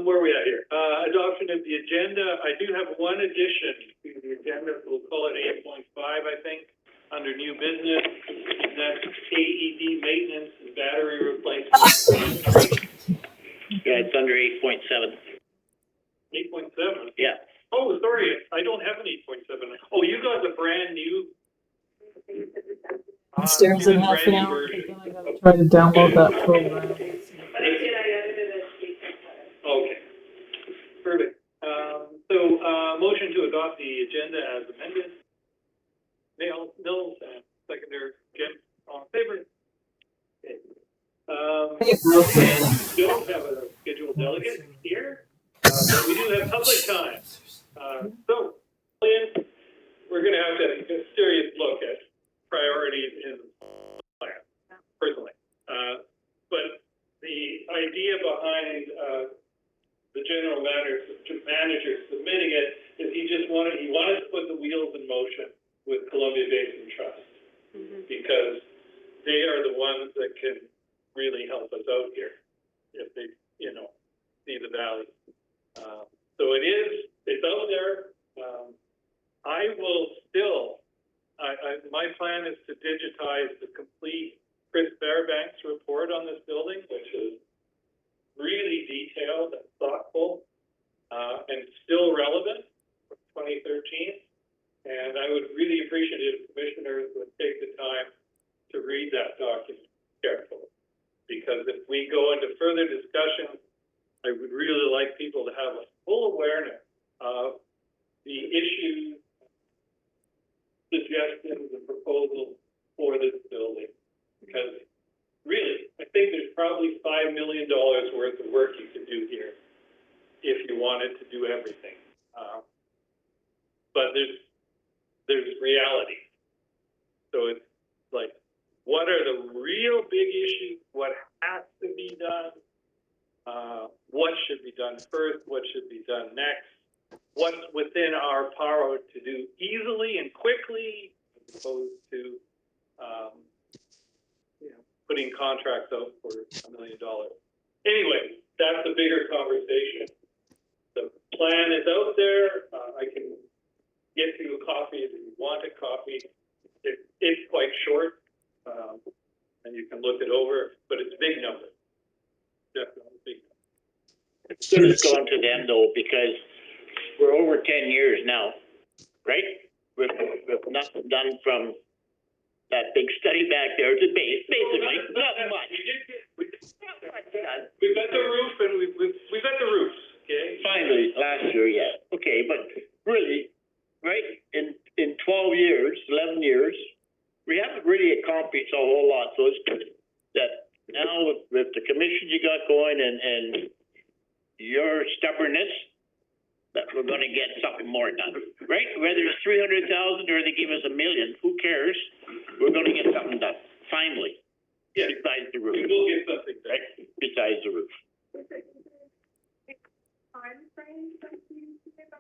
Where are we at here? Adoption of the agenda. I do have one addition to the agenda. We'll call it 8.5, I think, under new business. And that's AED maintenance and battery replacement. Yeah, it's under 8.7. 8.7? Yeah. Oh, sorry. I don't have an 8.7. Oh, you got the brand new. Upstairs in half an hour. I gotta try to download that program. Okay. Perfect. Motion to adopt the agenda as amended. Mills and seconder Jim, all in favor? Okay. We don't have a scheduled delegate here, but we do have public time. So, Lynn, we're going to have to take a serious look at priorities in the plan, personally. But the idea behind the general manager submitting it is he wanted to put the wheels in motion with Columbia Basin Trust, because they are the ones that can really help us out here if they, see the value. So it's out there. I will still, my plan is to digitize the complete Chris Fairbanks report on this building, which is really detailed and thoughtful, and still relevant from 2013. And I would really appreciate it if commissioners would take the time to read that document carefully. Because if we go into further discussion, I would really like people to have a full awareness of the issues, suggestions, and proposals for this building. Because really, I think there's probably $5 million worth of work you could do here if you wanted to do everything. But there's reality. So it's like, what are the real big issues? What has to be done? What should be done first? What should be done next? What's within our power to do easily and quickly, as opposed to putting contracts out for $1 million. Anyway, that's a bigger conversation. The plan is out there. I can get you a copy if you want a copy. It's quite short, and you can look it over, but it's big numbers. Definitely big numbers. It's good it's going to them though, because we're over 10 years now, right? We've nothing done from that big study back there to base, basically. Not much. We've got the roof, and we've got the roofs. Okay. Finally, last year, yeah. Okay, but really, right? In 12 years, 11 years, we haven't really accomplished a whole lot. So it's good that now with the commission you got going and your stubbornness, that we're going to get something more done, right? Whether it's 300,000 or they give us $1 million, who cares? We're going to get something done, finally. Yeah. Besides the roof. We will get something done. Right? Besides the roof.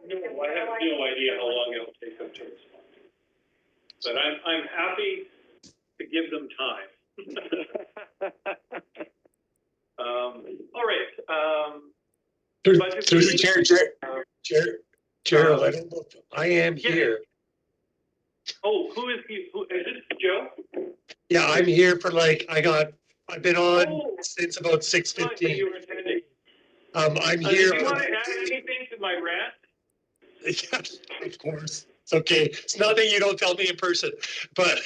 No, I have no idea how long it'll take them to respond. But I'm happy to give them time. All right. Through the Gerald, I am here. Oh, who is he? Is this Joe? Yeah, I'm here for I've been on since about 6:15. You were attending. I'm Do here. you want to add anything to my rant? Yes, of course. It's okay. It's nothing you don't tell me in person, but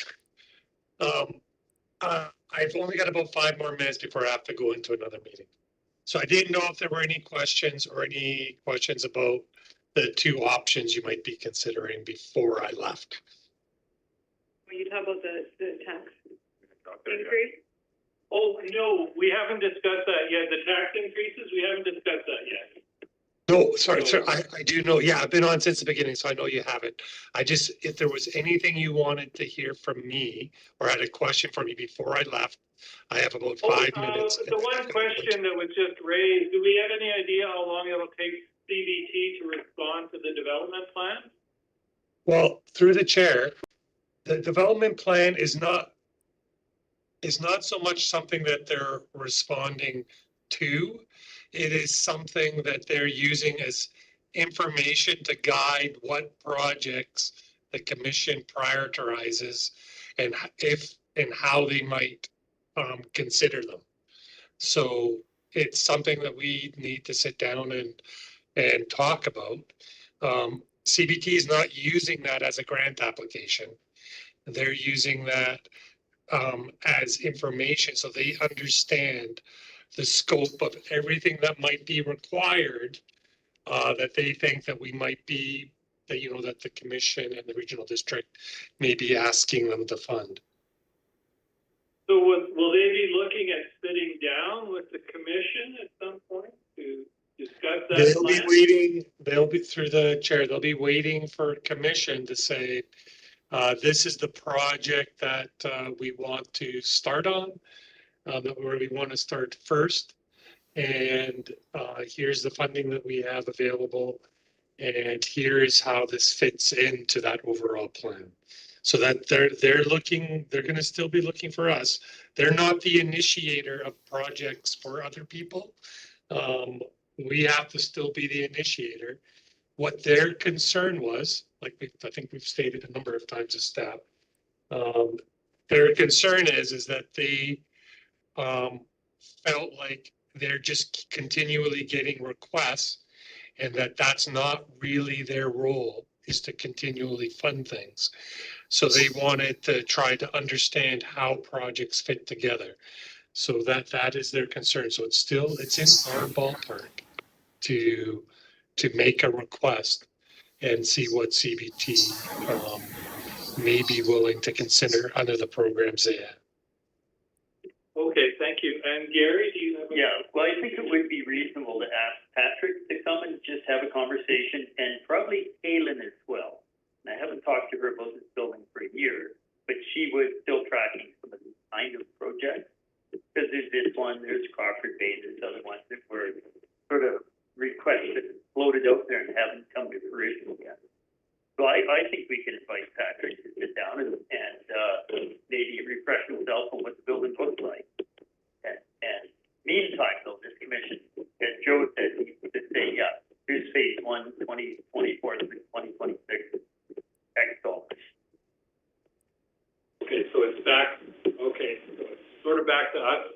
I've only got about 5 more minutes before I have to go into another meeting. So I didn't know if there were any questions about the 2 options you might be considering before I left. When you talk about the tax increase? Oh, no, we haven't discussed that yet. The tax increases, we haven't discussed that yet. No, sorry, I do know. Yeah, I've been on since the beginning, so I know you haven't. If there was anything you wanted to hear from me or had a question for me before I left, I have about 5 minutes. The one question that was just raised, do we have any idea how long it'll take CBT to respond to the development plan? Well, through the chair, the development plan is not so much something that they're responding two. It is something that they're using as information to guide what projects the commission prioritizes and if and how they might consider them. So it's something that we need to sit down and talk about. CBT is not using that as a grant application. They're using that as information so they understand the scope of everything that might be required, that they think that we might be, that, you know, that the commission and the regional district may be asking them to fund. So will they be looking at sitting down with the commission at some point to discuss that They'll be plan? waiting, they'll be through the chair, they'll be waiting for commission to say, this is the project that we want to start on, that where we want to start first. And here's the funding that we have available. And here's how this fits into that overall plan. So that they're looking, they're going to still be looking for us. They're not the initiator of projects for other people. We have to still be the initiator. What their concern was, like I think we've stated a number of times as staff, their concern is that they felt like they're just continually getting requests and that that's not really their role, is to continually fund things. So they wanted to try to understand how projects fit together. So that is their concern. So it's in our ballpark to make a request and see what CBT may be willing to consider under the programs they have. Okay, thank you. And Gary, do you have a? Yeah, well, I think it would be reasonable to ask Patrick to come and just have a conversation, and probably Kaylin as well. And I haven't talked to her about this building for a year, but she was still tracking some of these kind of projects. Because there's this one, there's Crawford Bay, there's other ones that were sort of requested, floated out there and haven't come to fruition yet. So I think we can invite Patrick to sit down and maybe refresh himself on what the building looks like. And meantime, though, this commission, as Joe said, needs to say, yeah, here's phase 1, 2024 to 2026. X dollars. Okay, so it's back, okay, so it's sort of back to us.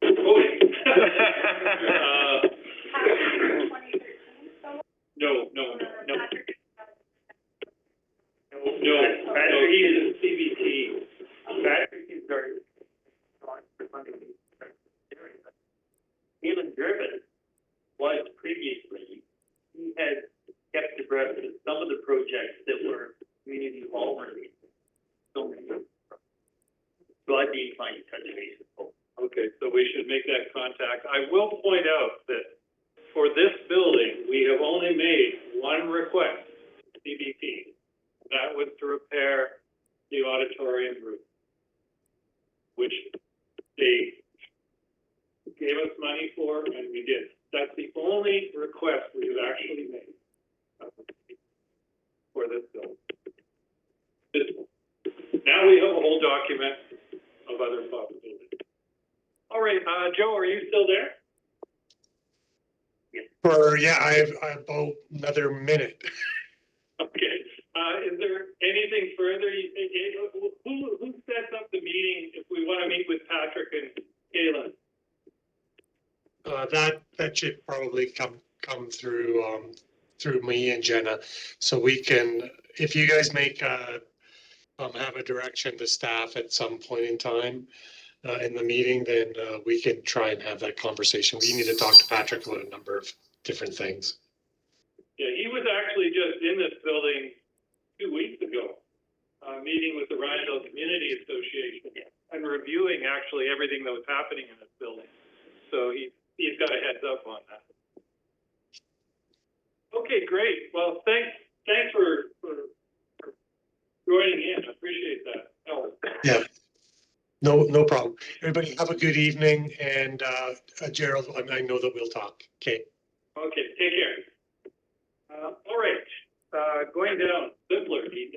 Voting. No. Patrick, he's CBT. Patrick is very strong for funding. Keelan Driven was previously, he had kept abreast of some of the projects that were community hall related. So I'd be inclined to touch base with both. Okay, so we should make that contact. I will point out that for this building, we have only made one request, CBT. That was to repair the auditorium roof, which they gave us money for, and we did. That's the only request we have actually made for this building. Now we have a whole document of other possibilities. All right, Joe, are you still there? I have about another minute. Okay. Is there anything further? Who sets up the meeting if we want to meet with Patrick and Kaylin? That should probably come through through me and Jenna, so we can, if you guys make have a direction to staff at some point in time in the meeting, then we can try and have that conversation. We need to talk to Patrick about a number of different things. Yeah, he was actually just in this building 2 weeks ago, meeting with the Riondel Community Association and reviewing actually everything that was happening in this building. So he's got a heads up on that. Okay, great. Well, thanks for joining in. I appreciate that. Yeah, no problem. Everybody have a good evening, and Gerald, I know that we'll talk. Okay. Okay, take care. All right, going down, simpler thing.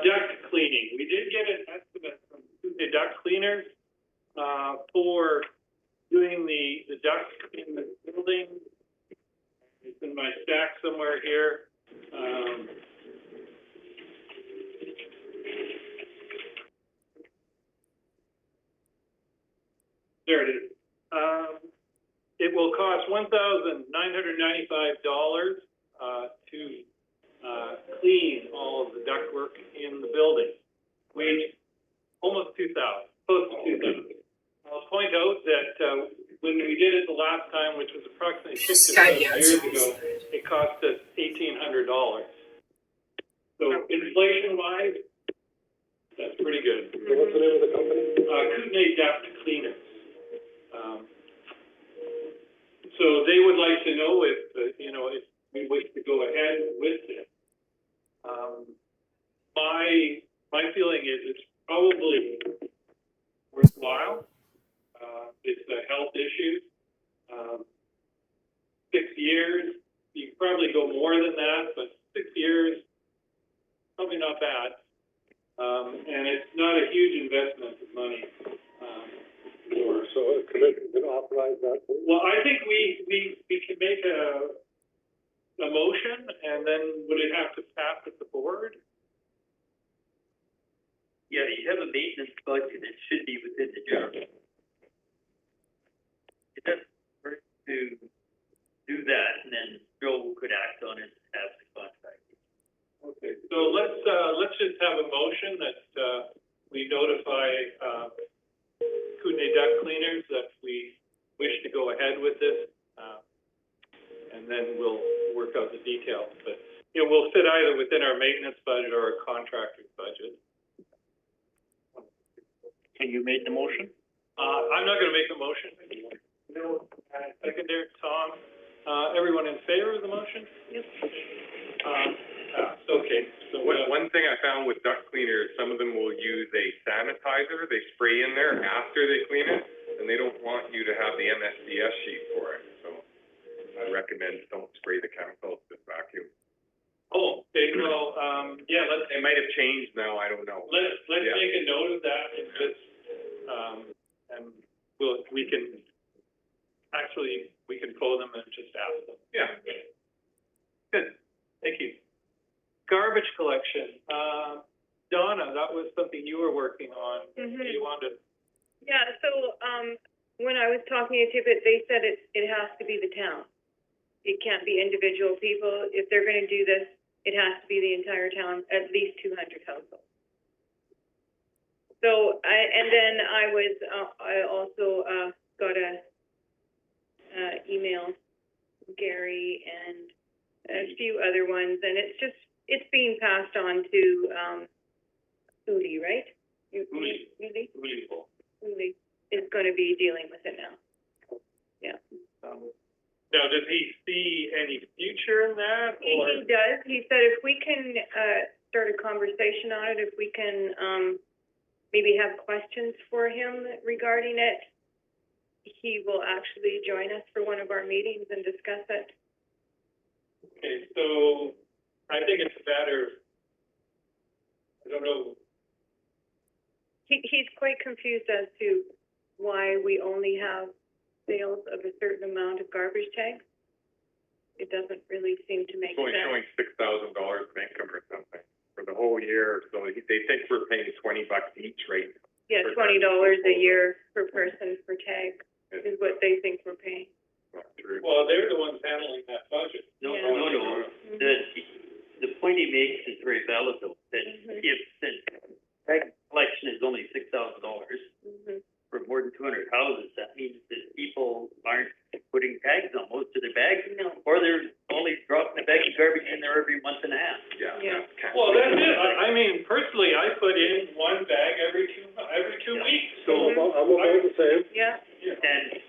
Duct cleaning. We did get an estimate from Tuesday cleaners, for doing the ducts in the building. It's in my stack somewhere here. There it is. It will cost $1,995 to clean all of the ductwork in the building. Almost 2,000, close to 2,000. I'll point out that when we did it the last time, which was approximately 6 or 7 years ago, it cost us $1,800. So inflation-wise, that's pretty good. So what's the name of the company? Kootenai Duct Cleaners. So they would like to know if, if we wish to go ahead with this. My feeling is it's probably worthwhile. It's a health issue. 6 years, you can probably go more than that, but 6 years, probably not bad. And it's not a huge investment of money. So a commission can authorize that? Well, I think we can make a motion, and then would it have to pass at the board? Yeah, you have a maintenance budget, it should be within the job. It doesn't hurt to do that, and then Joe could act on it as the contract. Okay, so let's just have a motion that we notify Kootenai Duct Cleaners that we wish to go ahead with this, and then we'll work out the details. But we'll fit either within our maintenance budget or our contractor's budget. Can you make the motion? I'm not going to make the motion. No, secondary, Tom. Everyone in favor of the motion? Yep. Okay. So One thing I found with duct cleaners, some of them will use a sanitizer, they spray in there after they clean it, and they don't want you to have the MSDS sheet for it, so I recommend don't spray the chemicals, just vacuum. Oh, okay, well, yeah, It might have changed now, I don't know. let's Yeah. make a note of that and just, and we can phone them and just ask them. Yeah. Good, thank you. Garbage collection, Donna, that was something you were working on. Mhm. You wanted, Yeah, so, when I was talking to Tippett, they said it has to be the town. It can't be individual people. If they're gonna do this, it has to be the entire town, at least 200 households. So I also got a email, Gary and a few other ones, and it's being passed on to, Uli, right? Uli. Uli is gonna be dealing with it now. Yeah. now, does he see any future in that, or? He does. He said if we can, start a conversation on it, if we can, maybe have questions for him regarding it, he will actually join us for one of our meetings and discuss it. Okay, so I think it's a matter, I don't know. He's quite confused as to why we only have sales of a certain amount of garbage tags. It doesn't really seem to make It's only sense. showing $6,000 of income or something for the whole year, so they think we're paying $20 each, right? Yeah, for $20 a garbage year per person per tag is what they think we're paying. Not true. Well, they're the ones handling that budget. No, Yeah. no. The point he makes is very valid though, that Mhm. if the tag collection is only $6,000 Mhm. for more than 200 houses, that means that people aren't putting tags on most of their bags. No. Or they're only dropping a bag of garbage in there every month and a half. Yeah. Yeah. that can't Well, be. that's it. I mean, personally, I put in one bag every two Yeah. weeks. So, I'm about the same. Yeah.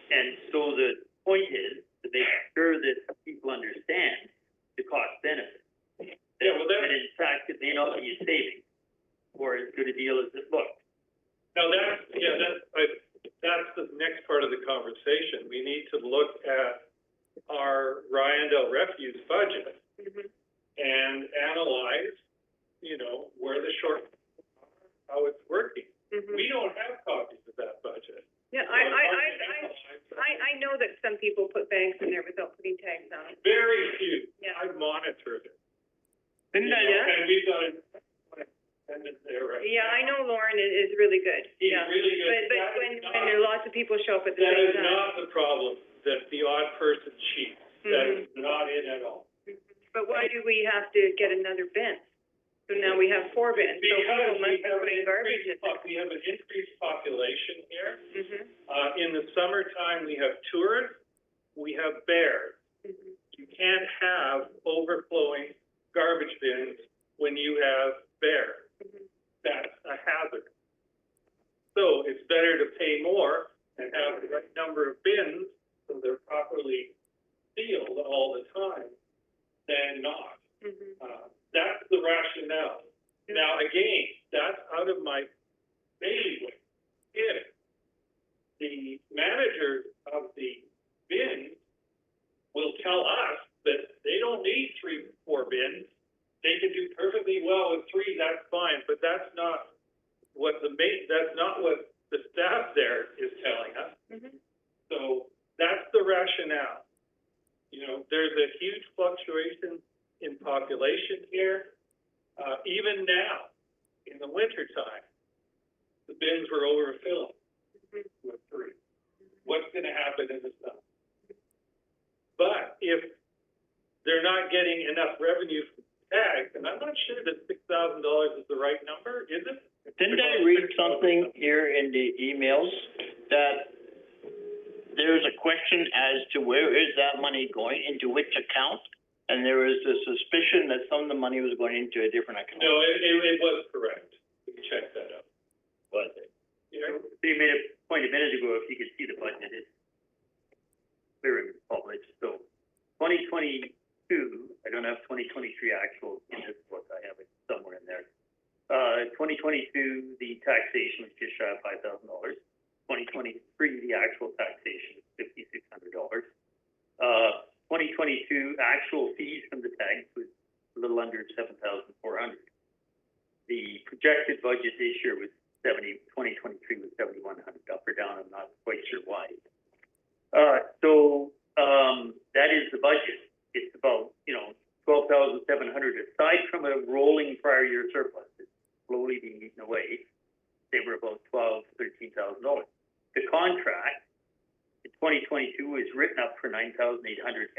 and so the point is to make sure that people understand the cost benefit. Yeah, well, And in fact, it may not be a saving or as good a deal as it looks. Now that's the next part of the conversation. We need to look at our Riondel refuse budget Mhm. and analyze, where the short, how it's working. Mhm. We don't have copies Yeah, I know Lauren is really good, He's yeah. really good. But That when is not- there are lots of people show up at the That same is time. not the problem, that the odd person cheats. That is Mhm. not it at all. But why do we have to get another bin? So now we have 4 bins, so Because people we must be have an putting garbage in. we have an increased population here. Mhm. In the summertime, we have tourists, we have bears. Mhm. You can't have overflowing garbage bins when you have bears. Mhm. That's a hazard. So it's better to pay more and have the right number of bins, so they're properly sealed all the time, than not. Mhm. That's the rationale. Now, again, that's out of my bailiwick. If the managers of the bins will tell us that they don't need 3, 4 bins, they can do perfectly well with 3, that's fine, but that's not what that's not what the staff there is telling us. Mhm. So that's the rationale. You know, there's a huge fluctuation in population here. Even now, in the wintertime, the bins were overfilling with 3. What's gonna happen in the summer? But if they're not getting enough revenue from tags, and I'm not sure that $6,000 is the right number, is it? Didn't I read something here in the emails that there's a question as to where is that money going, into which account? And there was a suspicion that some of the money was going into a different account. No, it was correct. We can check that out. Was it? Yeah. So you made a point a minute ago, if you could see the budget, it's clear and published, so 2022, I don't have 2023 actual in this book, I have it somewhere in there. 2022, the taxation was just shy of $5,000. 2023, the actual taxation was $5,600. 2022 actual fees from the tags was a little under 7,400. The projected budget this year was 2023 was 7,100, up or down, I'm not quite sure why. That is the budget. It's about, 12,700 aside from a rolling prior year surplus. It's slowly being eaten away. They were about $13,000. The contract in 2022 is written up for 9,800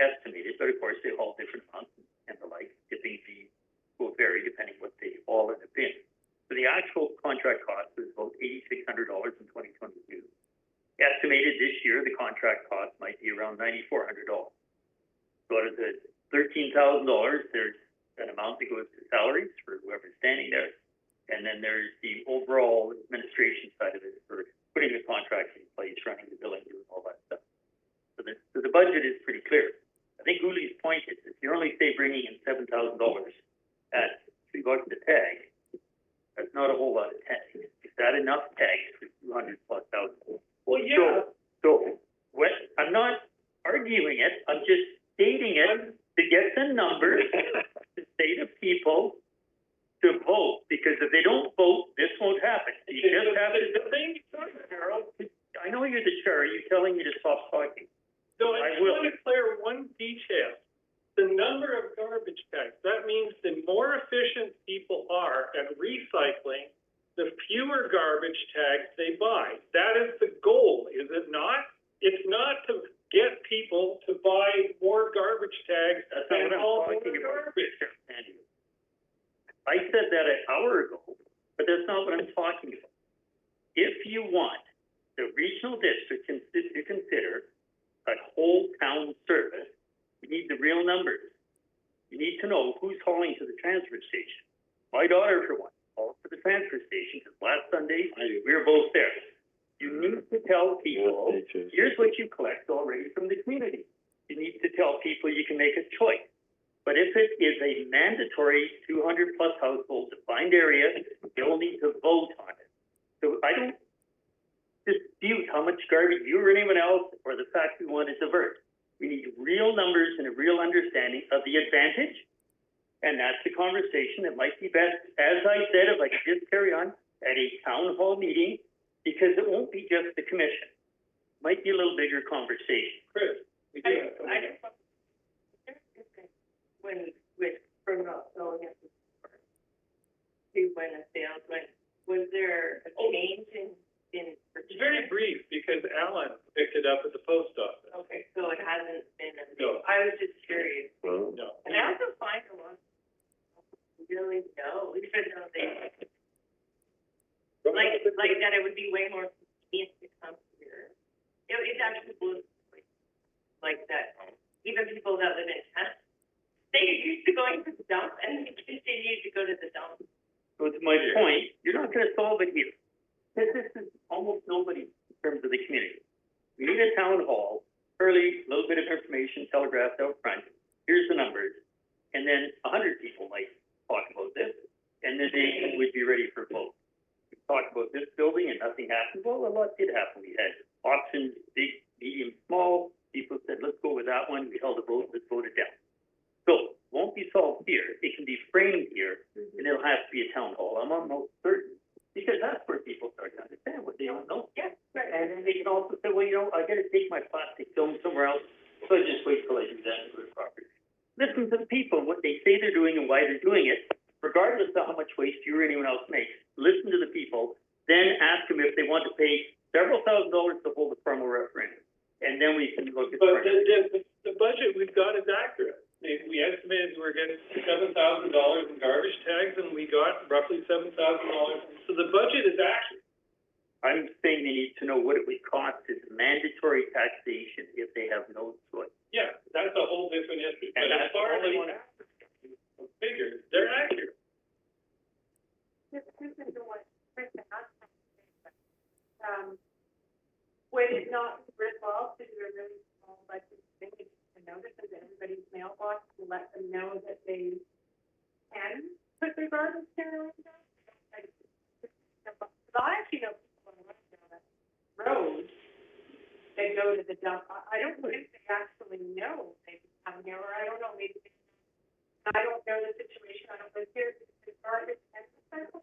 estimated, but of course they all different amounts and the like. Tipping fees will vary depending what they all end up in. So the actual contract cost is about $8,600 in 2022. Estimated this year, the contract cost might be around $9,400. So out of the $13,000, there's an amount that goes to salaries for whoever's standing there. And then there's the overall administration side of it for putting the contract in place, running the billing, doing all that stuff. So the budget is pretty clear. I think Uli's point is if you're only say bringing in $7,000 at $3 a tag, that's not a whole lot of tags. Is that enough tags for 200 plus thousand? Well, yeah. So I'm not arguing it. I'm just stating it to get the numbers to say to people to vote, because if they don't vote, this won't happen. You just have to. The thing, Carol, I know you're the chair. You're telling me to stop talking. no, I I just will. want to clear one detail. The number of garbage tags, that means the more efficient people are at recycling, the fewer garbage tags they buy. That is the goal, is it not? It's not to get people to buy more garbage tags That's not and what I'm haul more talking about. garbage. I said that an hour ago, but that's not what I'm talking about. If you want the regional district to consider a whole town service, you need the real numbers. You need to know who's hauling to the transfer station. My daughter, for one, hauled to the transfer station because last Sunday we were both there. You need to tell people, here's what you collect already from the community. You need to tell people you can make a choice. But if it is a mandatory 200 plus household defined area, you'll need to vote on it. So I don't dispute how much garbage you or anyone else, or the fact we want to divert. We need real numbers and a real understanding of the advantage. And that's the conversation that might be best, as I said, if I could just carry on at a town hall meeting, because it won't be just the commission. It might be a little bigger conversation. Chris, we do have when, with, from not knowing it, to when a salesman Was there a change in? It's very brief, because Alan picked it up at the post office. Okay, so it hasn't been, No. I was just curious. No. And I also find a lot of people really know, even though they, like that it would be way more convenient to come here. It actually blows my mind. Like that, even people that live in town, they used to going to the dump and they continue to go to the dump. So to my point, you're not gonna solve it here. This is almost nobody in terms of the community. We need a town hall, early, little bit of information telegraphed out front. Here's the numbers. And then 100 people might talk about this, and then they would be ready for vote. We talked about this building and nothing happened. Well, a lot did happen. We had options, big, medium, small. People said, let's go with that one. We held a vote, let's vote it down. So, won't be solved here. It can be framed here, and it'll have to be a town hall. I'm almost certain. Because that's where people start to understand what they don't know. Yeah, right. And then they can also say, well, you know, I gotta take my plastic film somewhere else, so I just wait till I do that for the property. Listen to the people, what they say they're doing and why they're doing it, regardless of how much waste you or anyone else makes. Listen to the people, then ask them if they want to pay several $1,000s to hold a formal referendum. And then we can look at. But the budget we've got is accurate. We estimated we were getting $7,000 in garbage tags, and we got roughly $7,000. So the budget is accurate. I'm saying they need to know what it would cost as mandatory taxation if they have no choice. Yeah, that's a whole different issue. And But as that's far as all they the want. figures, they're accurate. Would it not be worthwhile to do a really small budget thing to notice in everybody's mailbox to let them know that they can put their garbage there? I actually know people on that road that go to the dump. I don't think they actually know they can come here, or I don't know, maybe I don't know the situation. I don't live here. The garbage and the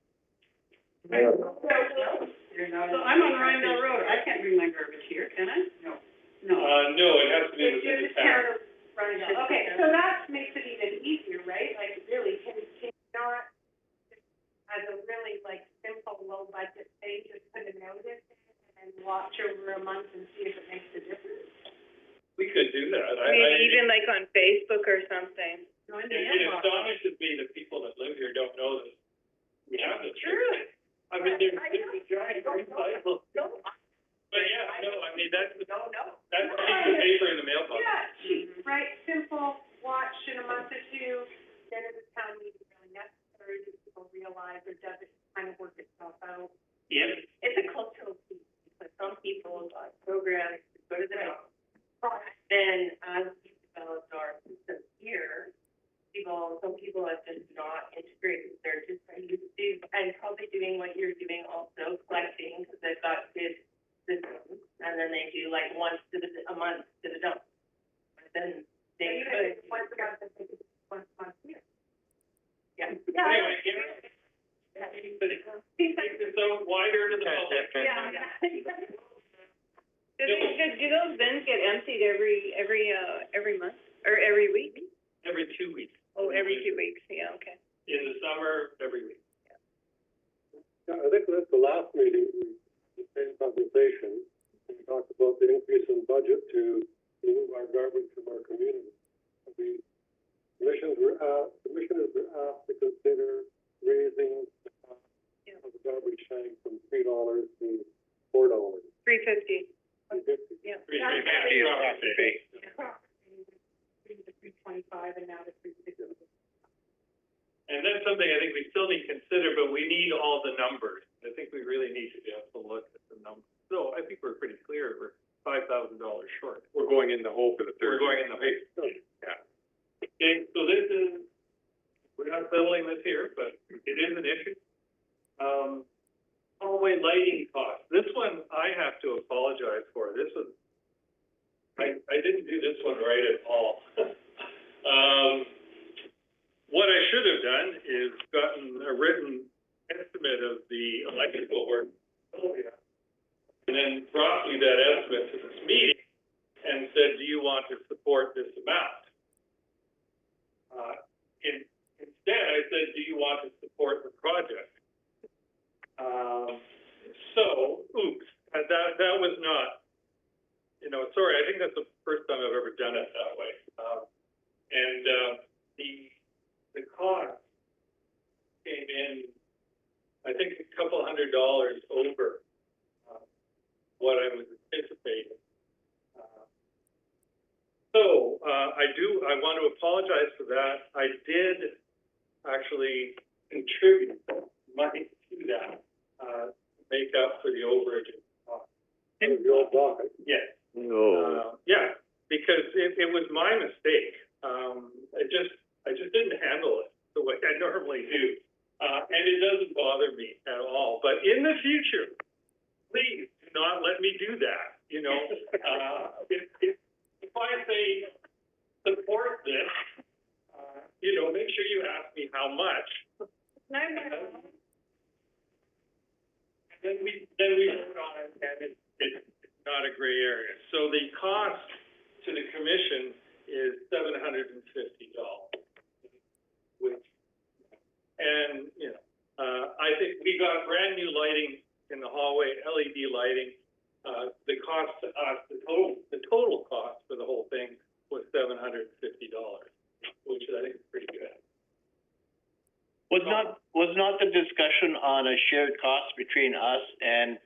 So I'm on Riondel Road, I can't bring my garbage here, can I? No. No. No, it has to be It's within just the town town. of Riondel. Okay, so that makes it even easier, right? Like, really, can you not, as a really, like, simple, low budget thing, just put a notice and watch over a month and see if it makes a difference? We could do that. Maybe even like on Facebook or something. It astonishes me that people that live here don't know that we have this. True. I mean, there's a giant recycle. No, But yeah, no, I mean, that's a piece no. of paper in the mailbox. Yeah, cheap, right, simple, watch in a month or two, then is the town meeting really necessary, do people realize, or does it kind of work itself out? Yep. It's a cultural piece, because some people got programs to go to the dump. Then as we developed our system here, some people have just not integrated, they're just used to, and probably doing what you're doing also, collecting, because they've got good systems, and then they do like a month to the dump. But then they could. Once a month here. Yeah. Anyway, makes it so wider to the public. Do those bins get emptied every month, or every week? Every 2 weeks. Oh, every 2 weeks, yeah, okay. In the summer, every week. Yeah, I think that's the last meeting, the same conversation. We talked about the increase in budget to remove our garbage from our community. The commissioners were asked to consider raising the cost of the garbage tank from $3 to $4. $3.50. $3.50. Yeah. $3.25 and now to $3.50. And that's something I think we still need to consider, but we need all the numbers. I think we really need to be able to look at the numbers. So I think we're pretty clear, we're $5,000 short. We're going in the hole for the third. We're going in the hole. Yeah. Okay, so this is, we're not settling this here, but it is an issue. Hallway lighting costs. This one I have to apologize for. This was, I didn't do this one right at all. What I should have done is gotten a written estimate of the electrical work. And then brought me that estimate to this meeting and said, do you want to support this amount? Instead, I said, do you want to support the project? So, oops, that was not, you know, sorry, I think that's the first time I've ever done it that way. The cost came in, I think, a couple $100 over what I was anticipating. I want to apologize for that. I did actually contribute money to that, to make up for the overage. Your docket. Yes. No. Yeah, because it was my mistake. I just didn't handle it the way I normally do. And it doesn't bother me at all. But in the future, please do not let me do that. You know, if I say support this, you know, make sure you ask me how much. Then we vote on it, and it's not a gray area. So the cost to the commission is $750, which, and, you know, I think we got brand new lighting in the hallway, LED lighting. The cost to us, the total cost for the whole thing was $750, which I think is pretty good. Was not the discussion on a shared cost between us and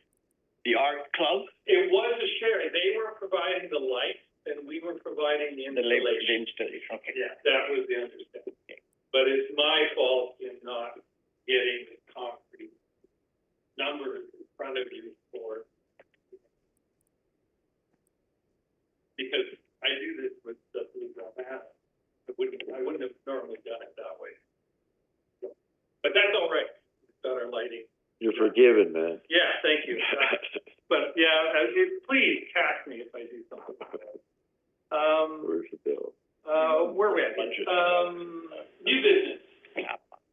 the art club? It was a share. They were providing the lights and we were providing the installation. Okay. Yeah, that was the understanding. But it's my fault in not getting the concrete numbers in front of you for, because I do this with the Blue Drum app. I wouldn't have normally done it that way. But that's all right. We've got our lighting. You're forgiven, man. Yeah, thank you. But yeah, please catch me if I do something like that. Where's the bill? Where we at? New business.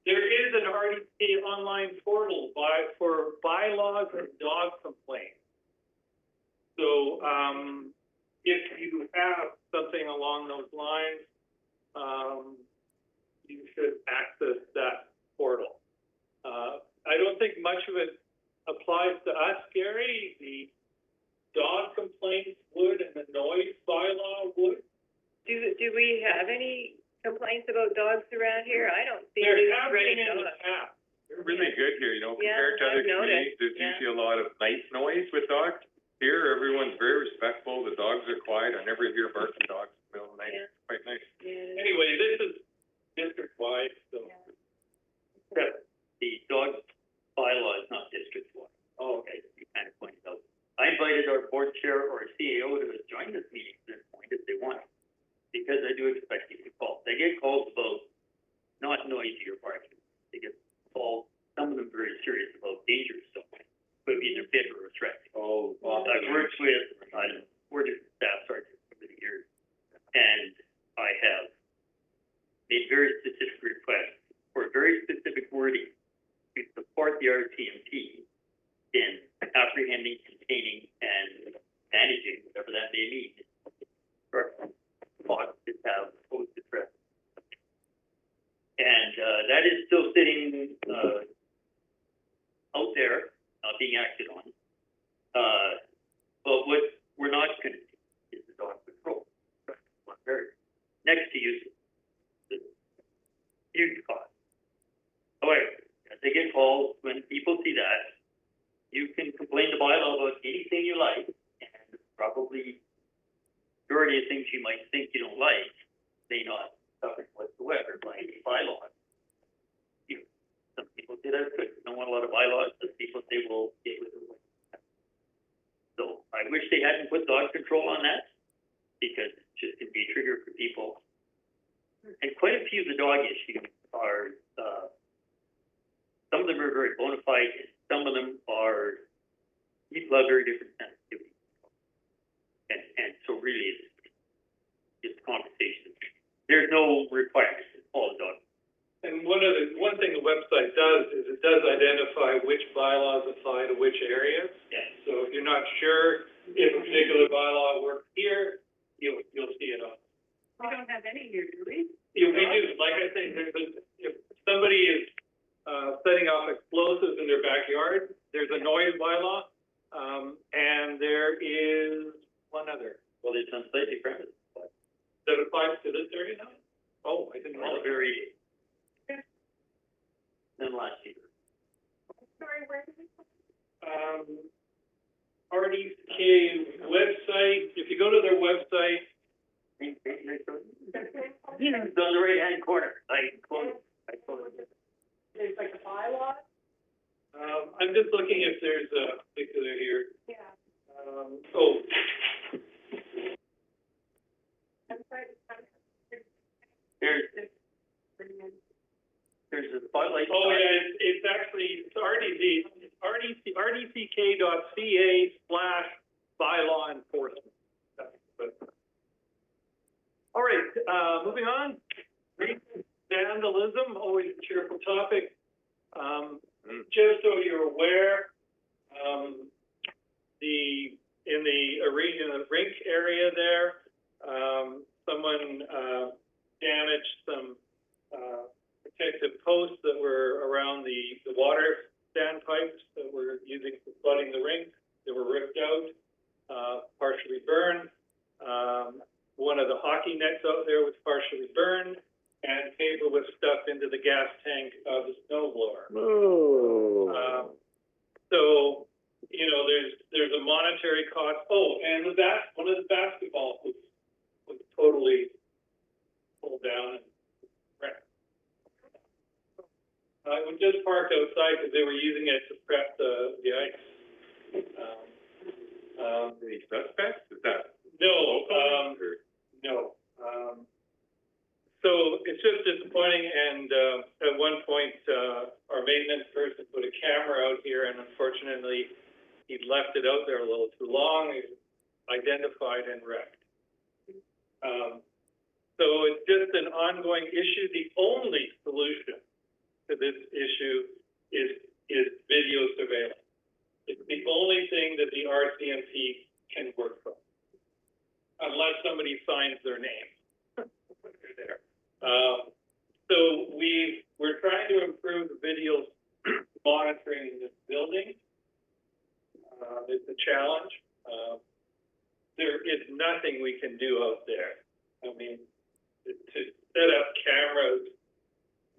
There is an RDP online portal for bylaws and dog complaints. So, if you have something along those lines, you should access that portal. I don't think much of it applies to us, Gary. The dog complaints would, and the noise bylaw would. Do we have any complaints about dogs around here? I don't see There any have stray been in the dogs. past. They're really good here, you know, Yeah, compared to other I've noticed, communities, there's yeah. usually a lot of nice noise with dogs. Here, everyone's very respectful, the dogs are quiet, I never hear barking dogs in the middle of the night, Yeah. it's quite nice. Yeah. Anyway, this is district-wide, so. The dog bylaw is not district-wide. Oh, okay, you kind of pointed out. I invited our board chair or CAO to join this meeting at this point if they want, because I do expect you to call. They get calls about not noisy or barking. They get calls, some of them very serious about dangerous stuff. Could be in a bit or a threat. Oh, I've worked with, 4 different staff sergeants over the years, and I have made very specific requests for very specific wording to support the RTMP in apprehending, containing, and managing, whatever that may mean, for dogs that have posted threats. And that is still sitting out there, being acted on. But what we're not going to do is the dog patrol. Next to use the huge cost. However, as they get calls, when people see that, you can complain to bylaw about anything you like, and probably majority of things you might think you don't like may not cover whatsoever by any bylaw. Some people say that's good. Don't want a lot of bylaws. Some people say, well, get with it. So I wish they hadn't put dog control on that, because it just can be a trigger for people. And quite a few of the dog issues are, some of them are very bona fide, and some of them are, people have very different sensitivities. And so really it's just conversation. There's no requirement to follow the dog. And one thing the website does is it does identify which bylaws apply to which areas. Yeah. So if you're not sure if a particular bylaw works here, you'll see it on. We don't have any here, do we? Yeah, we do. Like I say, if somebody is setting off explosives in their backyard, there's a noise bylaw, and there is one other. Well, it's on safety premises. That applies to this area now? Oh, I didn't know. Very. Than last year. RDK website, if you go to their website, Yeah, it's on the right-hand corner, I quote it. There's like a bylaw? I'm just looking if there's a particular here. Yeah. Oh, There's a spotlight. oh yeah, it's actually, it's rdck.ca/bylaw enforcement. All right, moving on. Vandalism, always a cheerful topic. Just so you're aware, in the arena, in the rink area there, someone damaged some protective posts that were around the water standpipes that were using for flooding the rink. They were ripped out, partially burned. One of the hockey nets out there was partially burned, and paper was stuffed into the gas tank of the snow blower. Oh. So, you know, there's a monetary cost. Oh, and one of the basketballs was totally pulled down and wrecked. It was just parked outside because they were using it to prep the ice. Any suspects? Is that? No, no. So it's just disappointing, and at one point, our maintenance person put a camera out here, and unfortunately, he'd left it out there a little too long. It was identified and wrecked. So it's just an ongoing issue. The only solution to this issue is video surveillance. It's the only thing that the RCMP can work from, unless somebody signs their name when they're there. So we're trying to improve the video monitoring in this building. It's a challenge. There is nothing we can do out there. I mean, to set up cameras,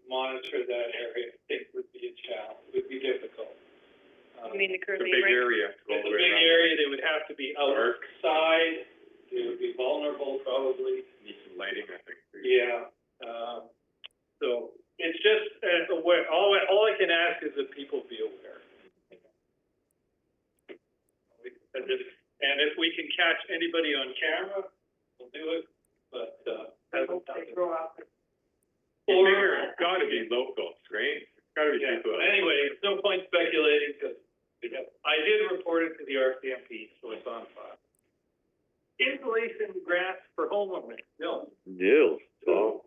monitor that area, I think would be a challenge, would be difficult. You mean the It's a curly big ring? area. to go all It's the a way big around. area, they would have to be Dark. outside, they would be vulnerable probably. Need some lighting, I think. too. Yeah, so it's just, all I can ask is that people be aware. And if we can catch anybody on camera, we'll do it, but, hasn't done it. You figure it's gotta be local, right? It's gotta be Yeah, people. but anyway, it's no point speculating, because I did report it to the RCMP, so it's on file. Insulation grants for homeowners, no. No. Oh.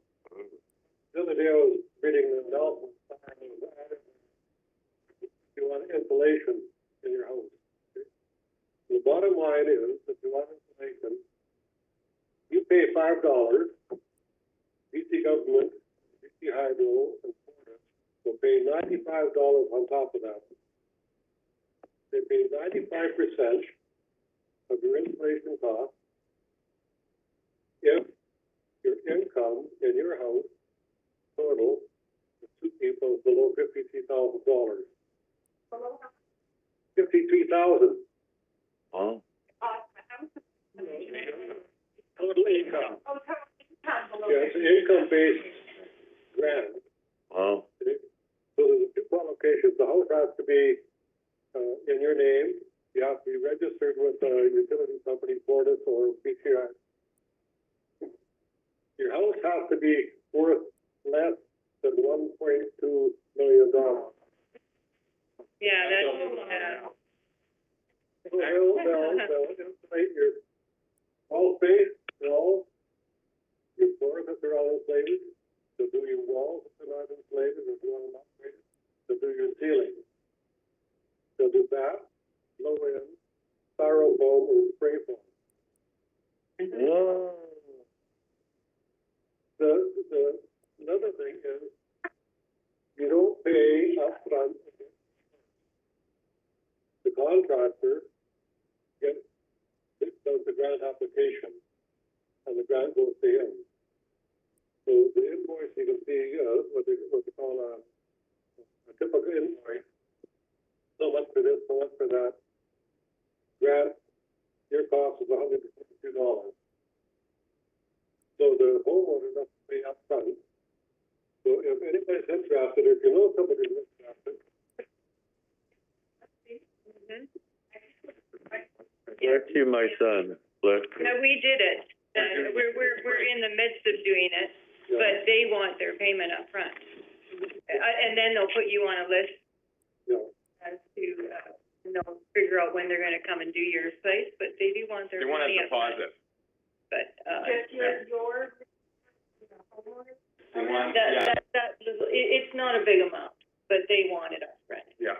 The other day I was reading the Nelson sign, you want insulation in your house. The bottom line is, if you want insulation, you pay $5, BC government, BC Hydro, and Fortis will pay $95 on top of that. They pay 95% of your insulation cost if your income in your house total for two people is below $53,000. 53,000 Oh. total income. Oh, total Yeah, it's an income-based grant. Oh. So there's two qualifications. The house has to be in your name. You have to be registered with a utility company, Fortis or PCI. Your house has to be worth less than $1.2 million. Yeah, that's, They'll insulate your wall space, walls, your floors if they're all insulated. They'll do your walls if they're not insulated, or if you want them insulated. They'll do your ceiling. They'll do that, low end, styrofoam or spray foam. Whoa. Another thing is, you don't pay upfront. contractor does the grant application, and the grant goes to him. So the invoice, you can see, what they call a typical invoice, so much for this, so much for that. Grant, your cost is $152. So the homeowner doesn't pay up front. So if anybody's interested, if you know somebody who's interested, Bless you, my son. Bless you. No, we did it. We're in the midst of doing it, but they want their payment up front. And then they'll put you on a list yeah. as to, figure out when they're gonna come and do your place, but they do want their They want a money up front. deposit. But, Just your homeowner? They want, it's not a big amount, but they want it up front. yeah.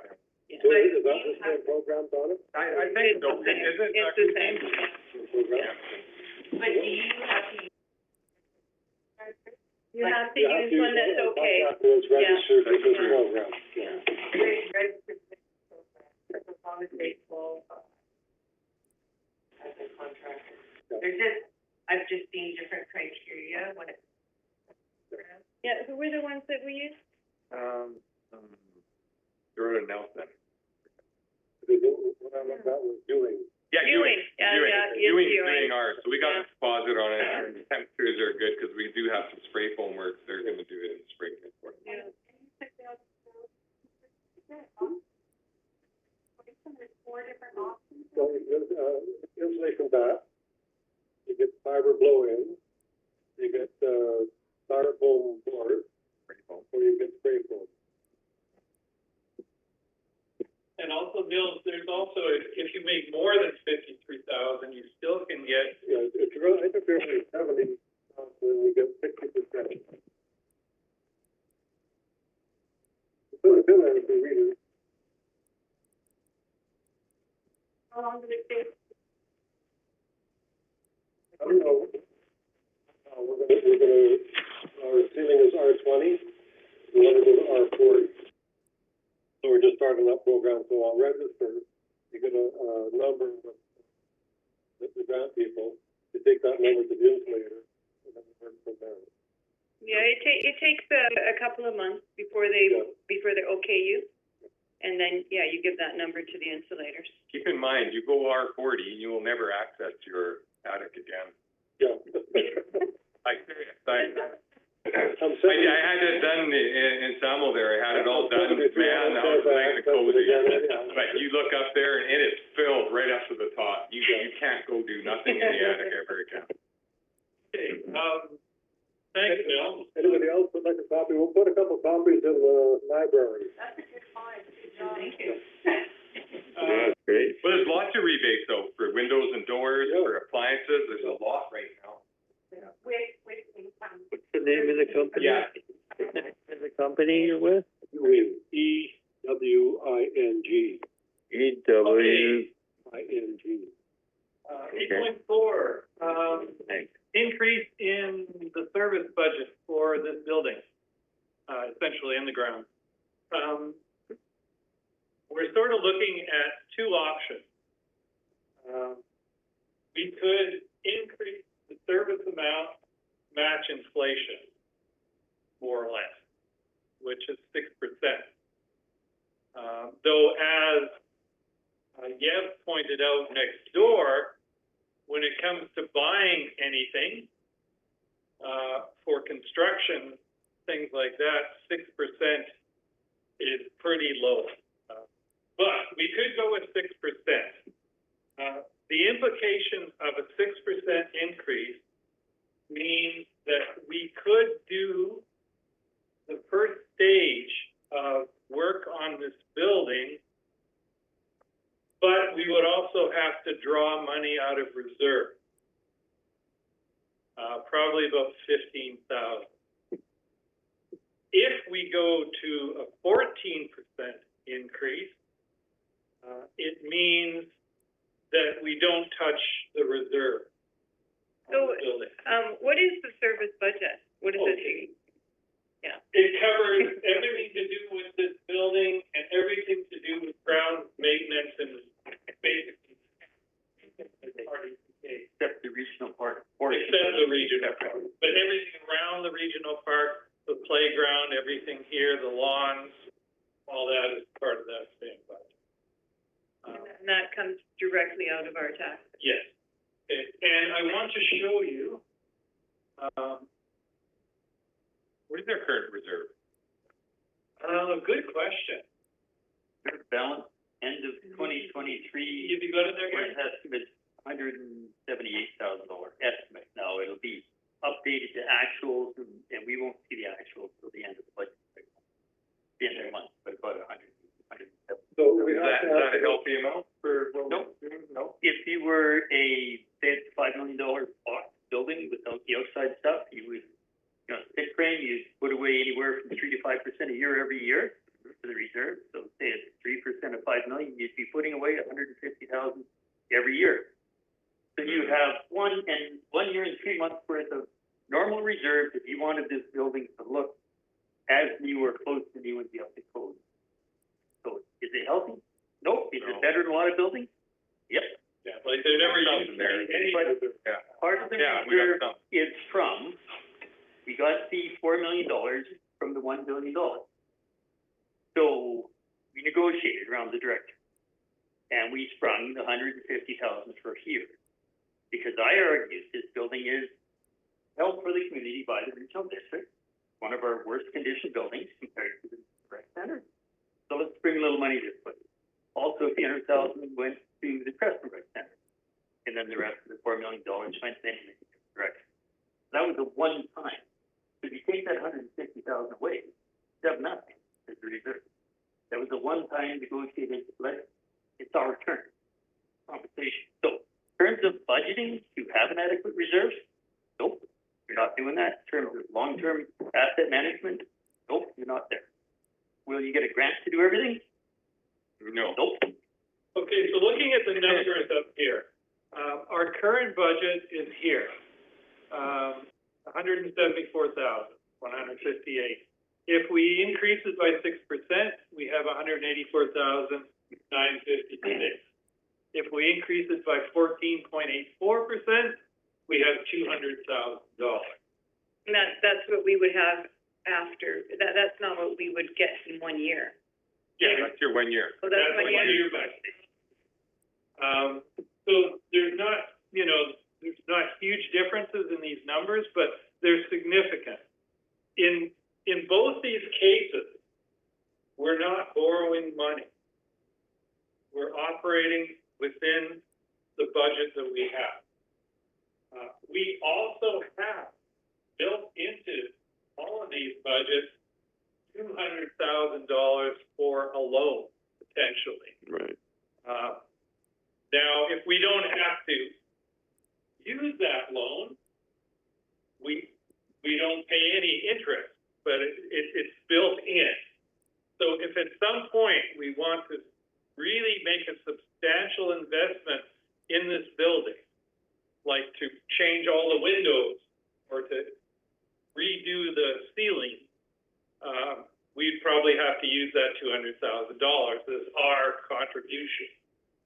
Yeah. So is that the same programs on it? I think so. Is it? It's the same. Program? But do you have to? You have to use one that's okay. Contractor is registered for this program, yeah. As long as they fall, as a contractor. Yeah. There's just, I've just seen different criteria when it's. Yeah, who were the ones that we used? Jordan Nelson. Whatever that was doing. Yeah, Ewing. Ewing's Ewing. doing ours, so we got a deposit on it, and the temperatures are good, cause we do have some spray foam work, they're gonna do it in spray foam for us. Yeah. There's 4 different options. So you get, insulation bath, you get fiber blow-in, you get, styrofoam board, Spray foam. or you get spray foam. And also, Bill, there's also, if you make more than 53,000, you still can get, Yeah, if you're, I think you're only 70, then you get 60%. It's in there if you read it. How long did it take? I don't know. We're gonna, our ceiling is R20, we want to go to R40. So we're just starting that program, so I'll register, you get a number with the grant people, you take that number to the insulator, and then we work from there. Yeah, it takes a couple of months before they okay you. And then, you give that number to the insulators. Keep in mind, you go R40, you will never access your attic again. Yeah. I had it done in Samuel there, I had it all done, man, that was nice and cozy. But you look up there and it is filled right up to the top, you can't go do nothing in the attic ever again. okay, thanks, Bill. Anybody else would like a copy? We'll put a couple copies in the library. That's a good find. Good job. Thank you. Great. Well, there's lots of rebates though, for windows and doors, Yeah. for appliances, there's a lot right now. What's What's the name of the company? Yeah. What's the name of the company you're with? Ewing, E-W-I-N-G, EW. I-N-G. 8.4, Thanks. increase in the service budget for this building, essentially in the ground. We're sort of looking at 2 options. We could increase the service amount, match inflation, more or less, which is 6%. Though as Yev pointed out next door, when it comes to buying anything, for construction, things like that, 6% is pretty low. But we could go with 6%. The implication of a 6% increase means that we could do the first stage of work on this building, but we would also have to draw money out of reserve. Probably about 15,000. If we go to a 14% increase, it means that we don't touch the reserve on So, the building. what is the service budget? What is it? Yeah. It covers everything to do with this building and everything to do with ground maintenance and that's the regional park. But everything around the regional park, the playground, everything here, the lawns, all that is part of that same budget. And that comes directly out of our tax. Yes. Okay. And I want to show you, What is their current reserve? good question. Their balance, end of 2023, Have you got it there, current Gary? estimate, $178,000 estimate. Now, it'll be updated to actuals, and we won't see the actuals till the end of the budget. The end of the month, but about 170. So we Is have to that a have, healthy amount for what Nope. we're doing? No? If you were a, say, it's $5 million box building without the outside stuff, you would, stick frame, you'd put away anywhere from 3 to 5% a year every year for the reserve. So say it's 3% of 5 million, you'd be putting away 150,000 every year. So you have 1 year and 3 months worth of normal reserve if you wanted this building to look as new or close to new in the update code. So is it healthy? Nope. Is it better than a lot of buildings? Yep. Yeah, like they're never Something used there. any. But Yeah. part of the Yeah, we got reserve some. is from, we got the $4 million from the $1 billion. So we negotiated around the director, and we sprung the 150,000 for here. Because I argued this building is held for the community by the regional district, one of our worst conditioned buildings compared to the rec center. So let's bring a little money this way. Also, 300,000 went to the Crescent Rec Center, and then the rest of the $4 million went to the direction. That was a one time. So if you take that 150,000 away, you have nothing as a reserve. That was a one time negotiated, it's our turn, compensation. So in terms of budgeting, you have an adequate reserve? Nope, you're not doing that. In terms of long-term asset management, nope, you're not there. Will you get a grant to do everything? No. Nope. Okay, so looking at the numbers up here, our current budget is here. 174,158. If we increase it by 6%, we have 184,956. If we increase it by 14.84%, we have $200,000. And that's what we would have after, that's not what we would get in 1 year. Yeah, that's your 1 year. So that's That's 1 what year. you're budgeting. So there's not, there's not huge differences in these numbers, but they're significant. In both these cases, we're not borrowing money. We're operating within the budget that we have. We also have built into all of these budgets $200,000 for a loan, potentially. Right. Now, if we don't have to use that loan, we don't pay any interest, but it's built in. So if at some point we want to really make a substantial investment in this building, like to change all the windows or to redo the ceiling, we'd probably have to use that $200,000 as our contribution,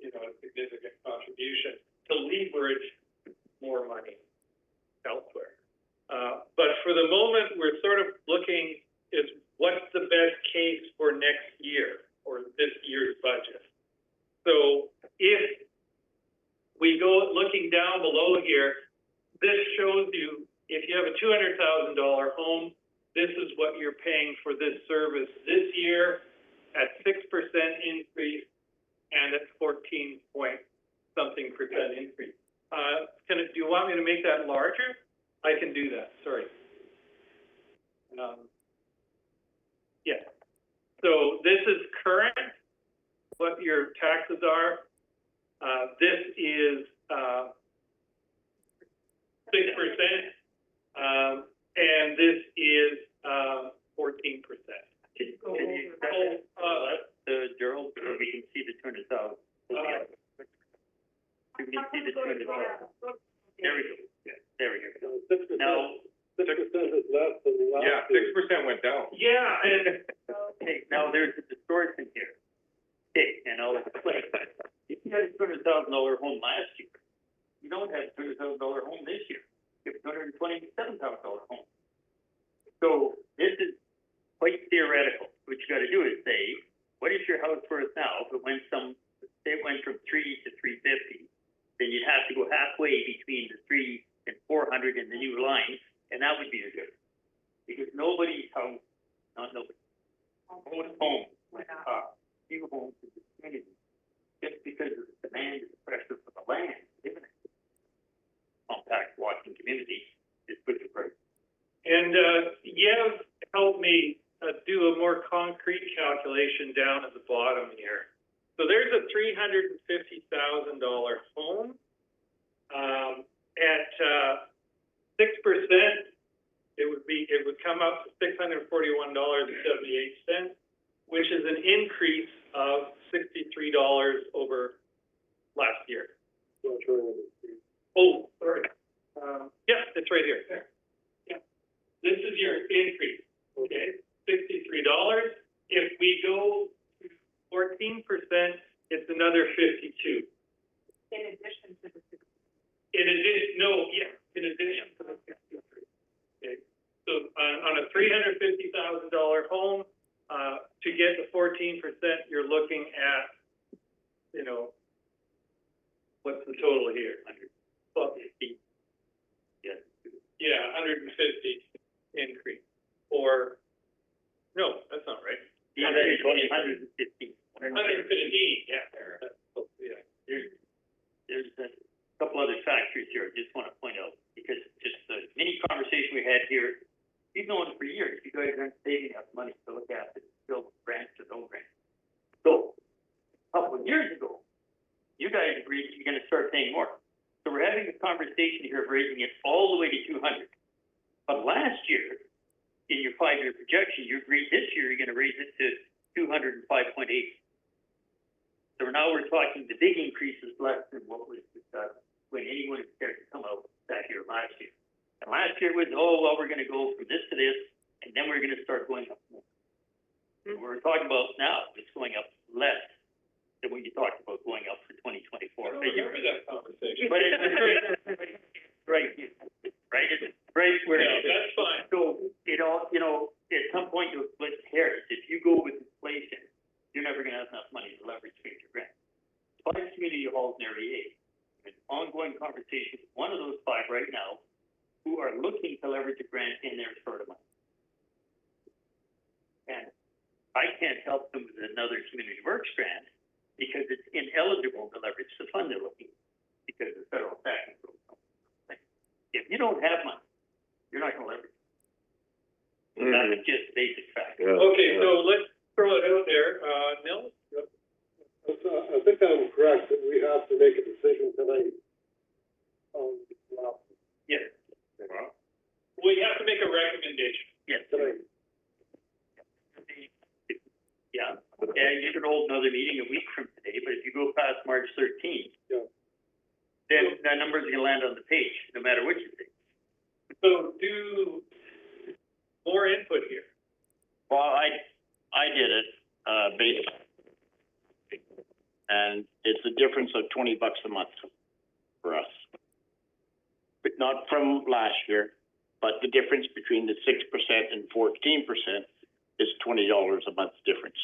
a significant contribution to leverage more money elsewhere. But for the moment, we're sort of looking is what's the best case for next year or this year's budget. So if we go looking down below here, this shows you if you have a $200,000 home, this is what you're paying for this service this year at 6% increase and at 14-point-something% increase. Do you want me to make that larger? I can do that, sorry. Yeah. So this is current, what your taxes are. This is 6%, and this is 14%. Gerald, so we can see the 200,000. We can see the 200,000. There we go. Yeah, there we go. 6%, Now, 6% is less than the last. Yeah, 6% went down. Yeah, and okay, now there's a distortion here. Okay, and I'll explain. If you had a $200,000 home last year, you don't have a $200,000 home this year. you have $227,000 home. So this is quite theoretical. What you gotta do is say, what is your house worth now? If it went say it went from 3 to 350, then you'd have to go halfway between the 3 and 400 in the new line, and that would be the difference. Because nobody's house, not nobody, most homes went up, few homes in the community, just because of the demand and the pressure for the land, isn't it? Compact walking community is good to price. And, Yev helped me, do a more concrete calculation down at the bottom here. So there's a $350,000 home, at, 6%, it would come up to $641.78, which is an increase of $63 over last year. Not sure. Oh, sorry. Yeah, it's right here. There. Yeah. This is your increase, okay? $63. If we go to 14%, it's another 52. In addition to the 60. In addition to the 63. Okay. So on a $350,000 home, to get the 14%, you're looking at, what's the total here? 150. Yeah, 150 increase. Or, no, that's not right. 150. 115, yeah. Yeah. There's a couple other factors here I just want to point out, because just the mini conversation we had here, we've known for years, you guys aren't saving enough money to look after the still grants or no grants. So, a couple of years ago, you guys agreed you're going to start paying more. So we're having a conversation here of raising it all the way to 200. But last year, in your 5-year projection, you agreed this year you're going to raise it to 205.8. So now we're talking the big increases less than what was discussed when anyone started to come out that year last year. And last year was, we're going to go from this to this, and then we're going to start going up more. What we're talking about now is going up less than what you talked about going up for 2024. I don't remember that conversation. But it's right, right, it's right where. No, that's fine. So, at some point you'll split hairs. If you go with inflation, you're never gonna have enough money to leverage major grants. 5 community halls in Area A, an ongoing conversation with one of those 5 right now, who are looking to leverage a grant in their sort of money. And I can't help them with another community works grant because it's ineligible to leverage the fund they're looking at because of federal tax rules. If you don't have money, you're not gonna leverage it. That's just basic fact. Okay, so let's throw it out there. Nils? I think I'm correct that we have to make a decision tonight on the last Yes. We have to make a recommendation. Yes. tonight. Yeah, and you could hold another meeting a week from today, but if you go past March 13th, Yeah. then that number's gonna land on the page, no matter what you think. So do more input here. Well, I did it, based on, and it's a difference of $20 a month for us. But not from last year, but the difference between the 6% and 14% is $20 a month difference.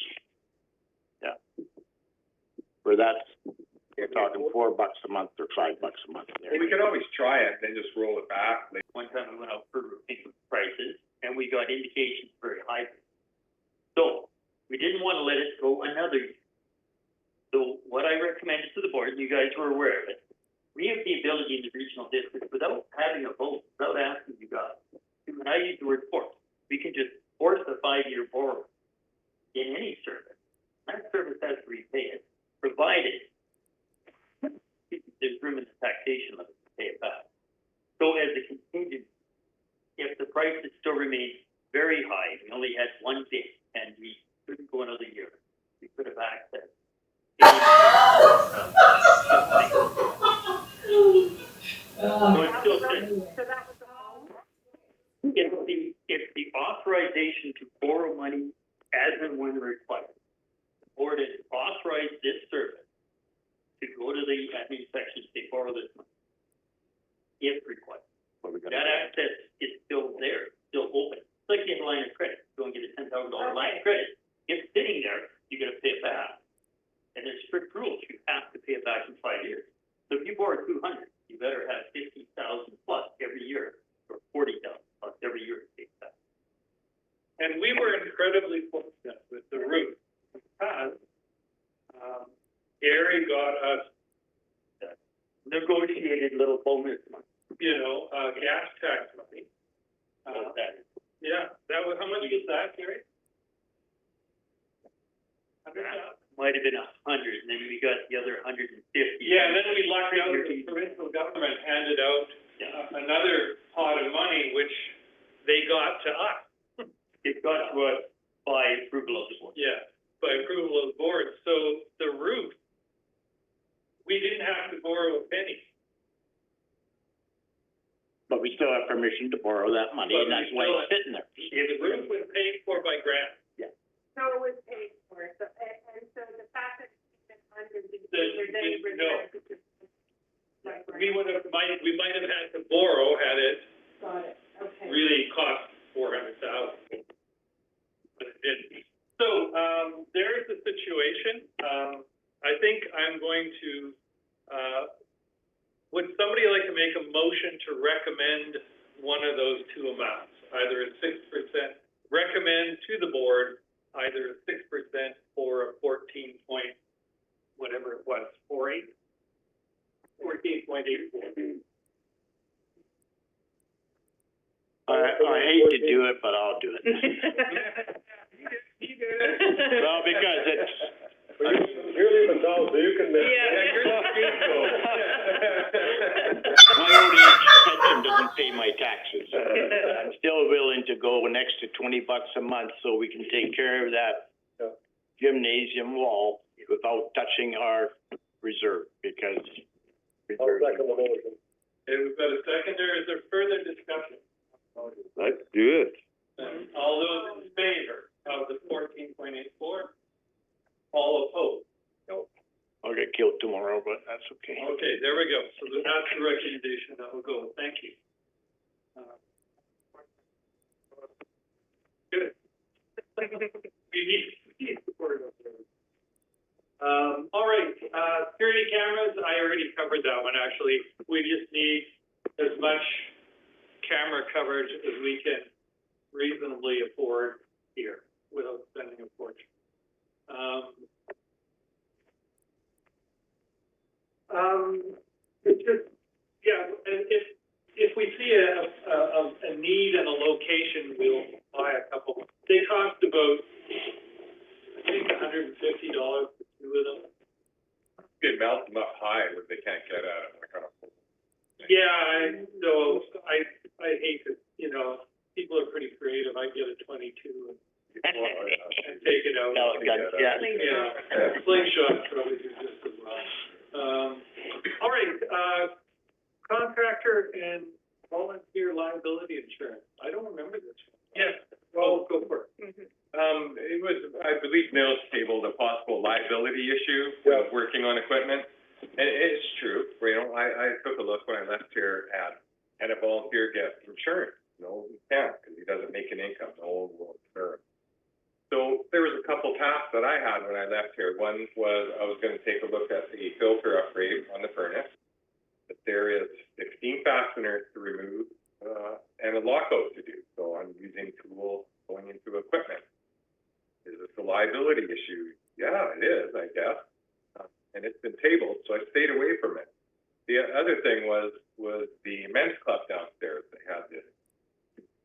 Yeah. Where that's, you're talking $4 a month or $5 a month there. Well, we could always try it, then just roll it back. One time we went out for roofing prices and we got indications very high. So we didn't want to let it go another year. So what I recommended to the board, and you guys were aware of it, we have the ability in the regional district without having a vote, without asking you guys, and I use the word force, we can just force a 5-year borrow in any service. That service has to repay it, provided there's room in the taxation limit to pay it back. So as a contingency, if the prices still remain very high, we only had one bid and we couldn't go another year, we could have accessed. So it's still good. So that was all? If the authorization to borrow money as and when required, the board has authorized this service to go to the admin section to say borrow this money, if required. What we got? That access is still there, still open. It's like you have a line of credit, go and get a $10,000 line of credit. It's sitting there, you gotta pay it back. And there's strict rules, you have to pay it back in 5 years. So if you borrow 200, you better have 50,000 plus every year, or 40,000 plus every year to pay it back. And we were incredibly fortunate with the roof because, Gary got us, Negotiated little bonus money. gas tax money. Yeah, that was, how much was that, Gary? Might have been 100, and then we got the other 150. Yeah, and then we lucked out, the provincial government handed out another pot of money, which they got to us. It got to us by approval of the board. Yeah, by approval of the board. So the roof, we didn't have to borrow a penny. But we still have permission to borrow that money, But and that's we why still it's sitting there. The roof was paid for by grant. So it was paid for, so, and so the fact that it's been under the, No. We might have had to borrow had it Got it, okay. really cost 400,000. But it didn't. So, there's the situation. I think I'm going to, would somebody like to make a motion to recommend one of those two amounts? Either a 6%, recommend to the board, either a 6% or a 14 point, whatever it was, 14.84. I hate to do it, but I'll do it. Well, because it's, You're leaving town, so you can make. my old age pension doesn't pay my taxes. I'm still willing to go an extra $20 a month so we can take care of that gymnasium wall without touching our reserve, because I'll second the motion. Okay, we've got a seconder. Is there further discussion? Let's do it. All those in favor of the 14.84? All opposed? I'll get killed tomorrow, but that's okay. Okay, there we go. So that's the recommendation that will go. Thank you. Good. We need support up there. All right, security cameras, I already covered that one, actually. We just need as much camera coverage as we can reasonably afford here without spending a fortune. It's just, and if we see a need and a location, we'll buy a couple. They cost about, I think, $150 for two of them. Could mount them up high where they can't get at it, like on a pole. Yeah, I hate to, people are pretty creative. I get a 22 and take it out. Yeah. Slingshot probably do just as well. All right, contractor and volunteer liability insurance. I don't remember this one. Yes. Well, go for it. It was, I believe, Mills tabled a possible liability issue with working on equipment. And it's true, I took a look when I left here at, can a volunteer get insurance? No, he can't, because he doesn't make an income, no insurance. So there was a couple tasks that I had when I left here. One was I was gonna take a look at the filter upgrade on the furnace. But there is 16 fasteners to remove, and a lockout to do. So I'm using tools going into equipment. Is this a liability issue? Yeah, it is, I guess. And it's been tabled, so I stayed away from it. The other thing was the men's club downstairs. They had this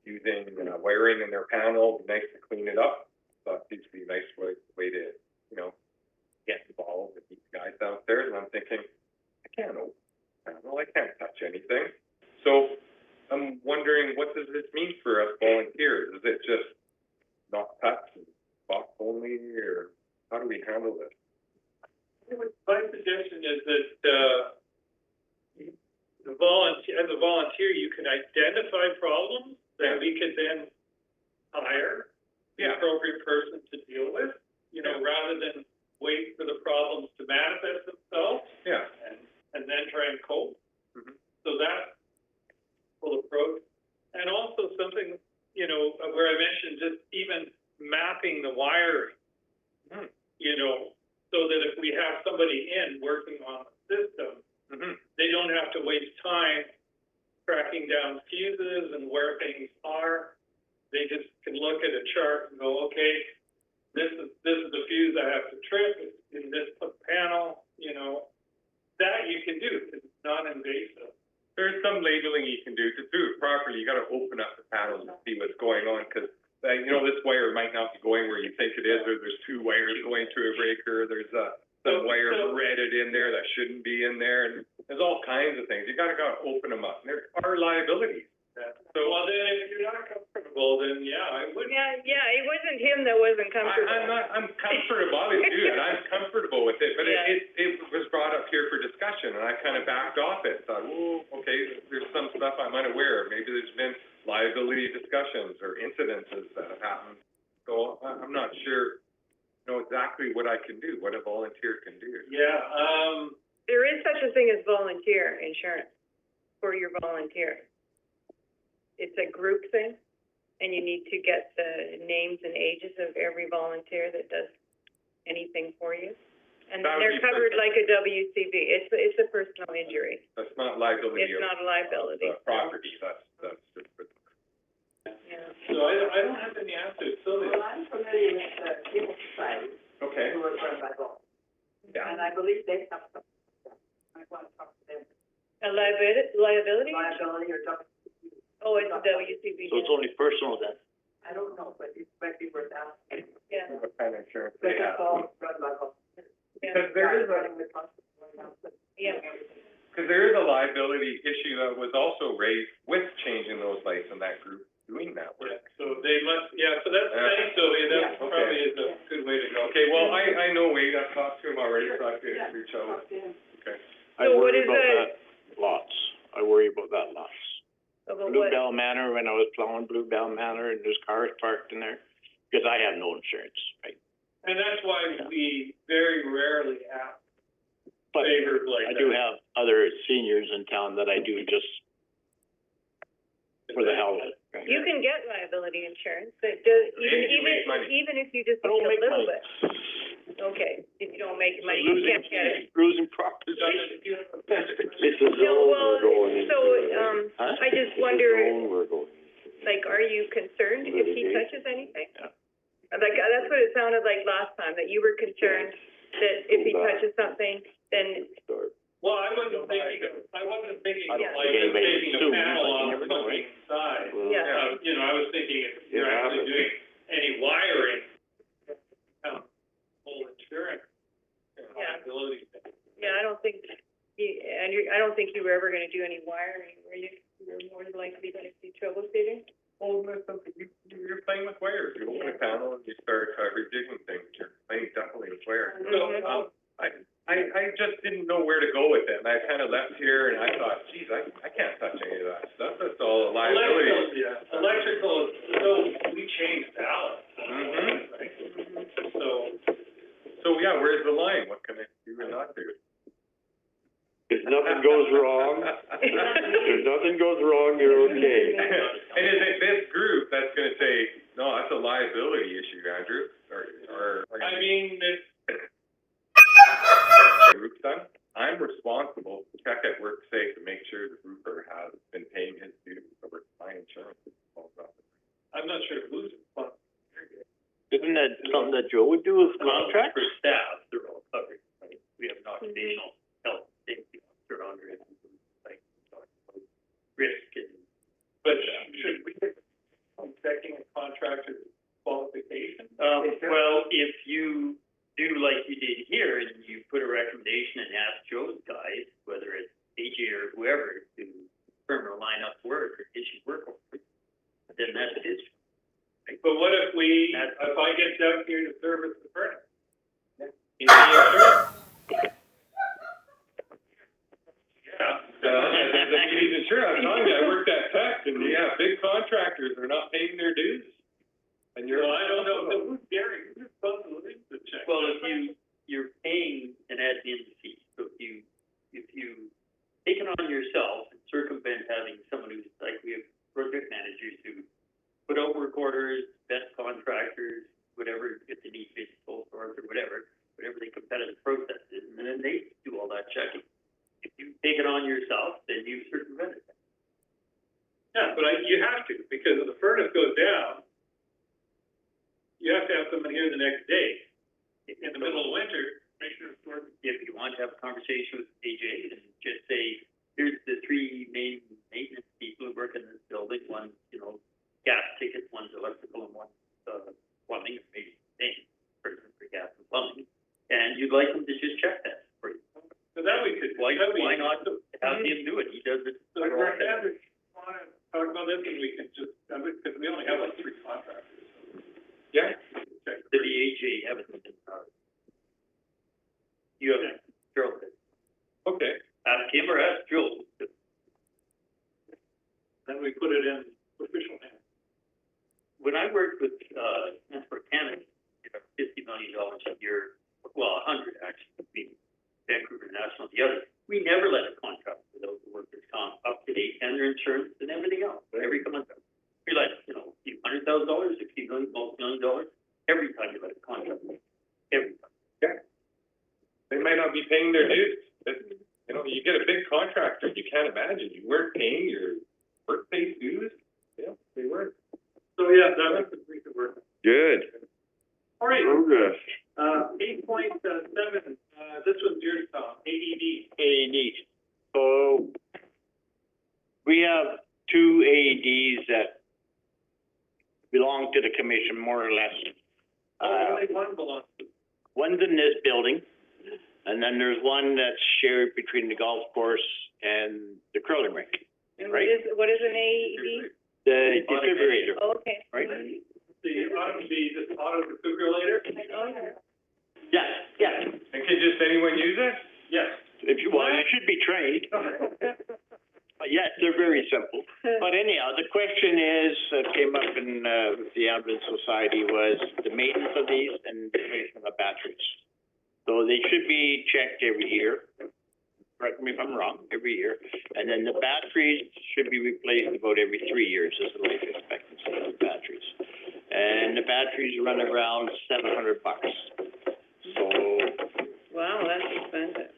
using wiring in their panel, nice to clean it up. Thought it would be a nice way to, get involved with these guys downstairs. And I'm thinking, I can't open the panel, I can't touch anything. So I'm wondering, what does this mean for us volunteers? Is it just not touch and box only, or how do we handle this? My suggestion is that, as a volunteer, you can identify problems that we could then hire the appropriate person to deal with, rather than wait for the problems to manifest themselves. Yeah. And then try and cope. So that will in working on the system, Mm-hmm. they don't have to waste time tracking down fuses and where things are. They just can look at a chart and go, okay, this is the fuse I have to trip, it's in this panel, you know. That you can do, it's non-invasive. There's some labeling you can do. To do it properly, you gotta open up the panels and see what's going on, cause you know, this wire might not be going where you think it is, or there's two wires going to a breaker, there's some wire threaded in there that shouldn't be in there, and there's all kinds of things. You gotta open them up. And there are liabilities. So, well, then if you're not comfortable, then yeah, I would. Yeah, it wasn't him that wasn't comfortable. I'm comfortable, I do that, I'm comfortable with it, but Yeah. it was brought up here for discussion, and I kind of backed off it, thought, oh, okay, there's some stuff I'm unaware of, maybe there's been liability discussions or incidences that have happened, so I'm not sure, know exactly what I can do, what a volunteer can do. Yeah, There is such a thing as volunteer insurance for your volunteer. It's a group thing, and you need to get the names and ages of every volunteer that does anything for you. And That then would they're be covered like a WCB. It's a personal injury. That's not liability It's of, not a liability. property, that's just, Yeah. so I don't have any answers, Sylvia. Well, I'm familiar with the Civil Society, okay, who are run by law, yeah. and I believe they have some, I want to talk to them, A liability? liability or something. Oh, it's a WCB. So it's only personal then? I don't know, but it might be worth asking. Yeah, What kind of insurance But they it's have. all run by law. yeah, Because there is a, Running the hospital and all that. yeah. because there is a liability issue that was also raised with changing those lights in that group doing that Yeah, work. so they must, yeah, so that's nice, Sylvia, that Yeah, okay. probably is a good way to go. Okay, well, I know Wade, I've talked to him already, so I Yeah. can reach out. Talk to him. Okay. I So what worry is about that- that lots. I worry about that lots. About what? Bluebell Manor, when I was plowing Bluebell Manor, and there's cars parked in there, because I have no insurance, right? And that's why we very rarely have But favors like I that. do have other seniors in town that I do just for the hell of it, right? You can get liability insurance, that does, If you make money. even if you just I make don't a make little money. bit. Okay, if you don't make money, you can't get it. Losing property. It's a No, zone well, we're going into. so, Huh? I just It's a wonder, zone we're going into. like, are you concerned if he Litigation. touches anything? Yeah. Like, that's what it sounded like last time, that you were concerned that if he touches something, then, Start. Well, I wasn't thinking I of don't like think anybody taking would a sue, panel but you off never know, something right? inside. Well, Yeah. You know, I was thinking if you're It actually happens. doing any wiring, whole insurance, liability. yeah, I don't think, I don't think you were ever gonna do any wiring, were you? You were more than likely gonna be troubleshooting? Well, that's something, you're playing with wires, you open a panel and you start rejigging things, you're playing definitely with wires. Mhm. I just didn't know where to go with it, and I kind of left here and I thought, geez, I can't touch any of that stuff, that's all liability. Electrical, yeah, electrical, so we changed balance. Mhm. So, yeah, where's the line, what can I do or not do? If nothing goes wrong, if nothing goes wrong, you're okay. And is it this group that's gonna say, no, that's a liability issue, Andrew, or? I mean, it's, The roof's done, I'm responsible to check at work safe to make sure the roofer has been paying his dues over my insurance. I'm not sure who's responsible. Isn't that something that Joe would do with contracts? For staff, they're all covered, right? We have an occupational health safety officer on it, like, risk and. But should we be checking a contractor's qualification? Well, if you do like you did here, and you put a recommendation and ask Joe's guys, whether it's AJ or whoever, to firm or line up work or issue work orders, then that's his. But what if if I get Doug here to service the furnace? Is he insured? Yeah. He's insured, I'm telling you, I worked at Tech, and yeah, big contractors are not paying their dues. And you're. Well, I don't know, so who's Gary, who's responsible to check? Well, if you're paying an admin fee, so if you take it on yourself and circumvent having someone who's, like, we have project managers who put out work orders, best contractors, whatever, if they need sole source or whatever the competitive process is, and then they do all that checking. If you take it on yourself, then you circumvent it. Yeah, but you have to, because if the furnace goes down, you have to have someone here the next day. In the middle of winter, If you want to have a conversation with AJ, and just say, here's the three main maintenance people who work in this building, one, gas tickets, one's electrical, and one's, plumbing, maybe same person for gas and plumbing, and you'd like them to just check that for you. so that we could. Why not have him do it? He does it. So if our candidates want to talk about this, and we can just, because we only have like 3 contractors. Yeah, Did the AJ have it? You have Gerald. okay. Ask him or ask Joe. Then we put it in official hands. When I worked with, Transport Canada, $50 million a year, well, 100 actually, between Vancouver National, the other, we never let a contract for those workers come up to date and their insurance and everything else, every month. We let, $100,000, $60 million, multi-million, every time you let a contract, every time. Yeah. They might not be paying their dues, but, you get a big contractor, you can't imagine, you weren't paying your work-based dues? Yeah, they weren't. So, yeah, that was the we could work. Good. All right, good. 8.7, this was yours, Tom, AED. AEDs. So we have 2 AEDs that belong to the commission, more or less. Only one belongs to. One's in this building, and then there's one that's shared between the golf course and the curling rink, And right? what is an AED? The defibrillator, Oh, okay. right? This auto defibrillator? Oh, yeah. Yeah. And can just anyone use it? Yes. If you, well, you should be trained. Yes, they're very simple. But anyhow, the question is, that came up in, with the Ambulance Society was the maintenance of these and the replacement of batteries. So they should be checked every year. Correct me if I'm wrong, every year. And then the batteries should be replaced about every 3 years is the life expectancy of the batteries. And the batteries run around $700. So, Wow, that's expensive.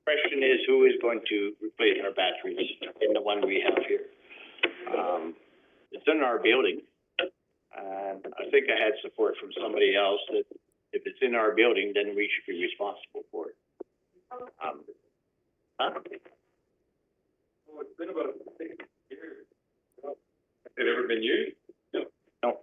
question is, who is going to replace our batteries in the one we have here? It's in our building. I think I had support from somebody else that if it's in our building, then we should be responsible for it. Huh? Oh, it's been about 6 years. Has it ever been used? No.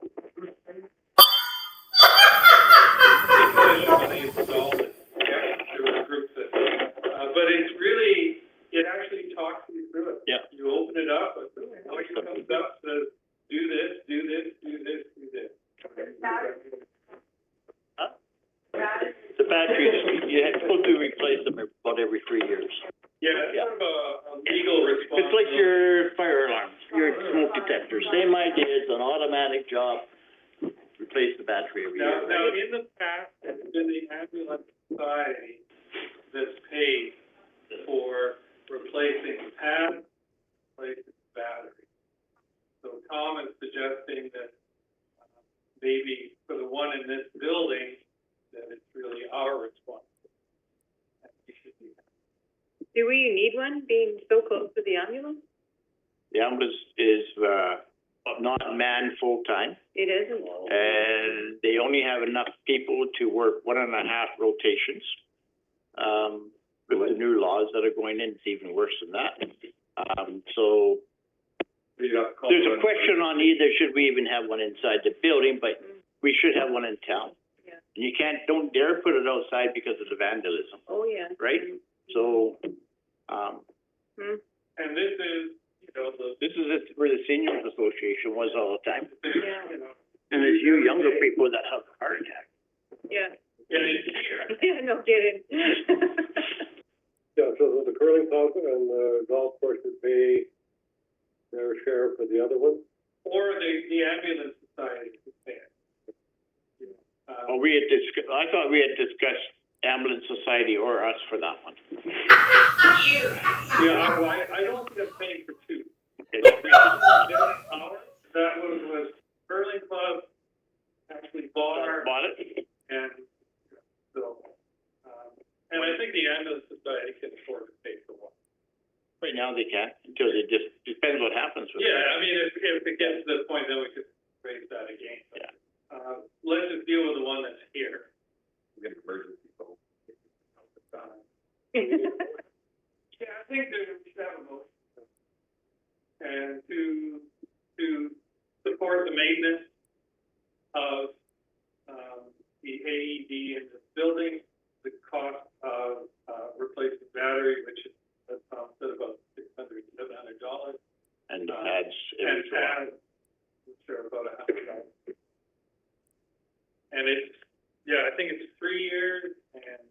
They installed it. Yeah, there was a group that, but it's really, it actually talks you through it. Yeah. You open it up, it comes up, says, do this, do this, do this, do this. Huh? The batteries, you're supposed to replace them about every 3 years. Yeah, it's sort of a legal response. It's like your fire alarms, your smoke detector, same idea, it's an automatic job. Replace the battery every year. Now, in the past, it's been the ambulance society that's paid for replacing pads, replacing batteries. So Tom is suggesting that maybe for the one in this building, that it's really our responsibility. Do we need one, being so close to the ambulance? The ambulance is, not manned full-time, It isn't. and they only have enough people to work 1.5 rotations. With the new laws that are going in, it's even worse than that. So there's a question on either should we even have one inside the building, but we should have one in town. Yeah. And you don't dare put it outside because of the vandalism, Oh, yeah. right? So, And this is, this is where the seniors association was all the time. Yeah. And it's you younger people that have heart attacks. Yeah. and it's here. Yeah, no kidding. Yeah, so the curling club and the golf course would pay their share for the other one? Or the ambulance society would pay it. Oh, I thought we had discussed ambulance society or us for that one. Yeah, I don't think I'm paying for 2. Okay. That was curling club, actually bought Bought it? and so, and I think the ambulance society can afford to pay for one. Right now they can't, until it just depends what happens with it. Yeah, I mean, if it gets to the point, then we could raise that again. But, let's just deal with the one that's here. We get emergency phone. Yeah, I think there should have a motion. And to support the maintenance of, the AED in this building, the cost of, replacing battery, which is, as Tom said, about $600, $700. And the pads, And every so often. pads, which are about $100. And it's, yeah, I think it's 3 years and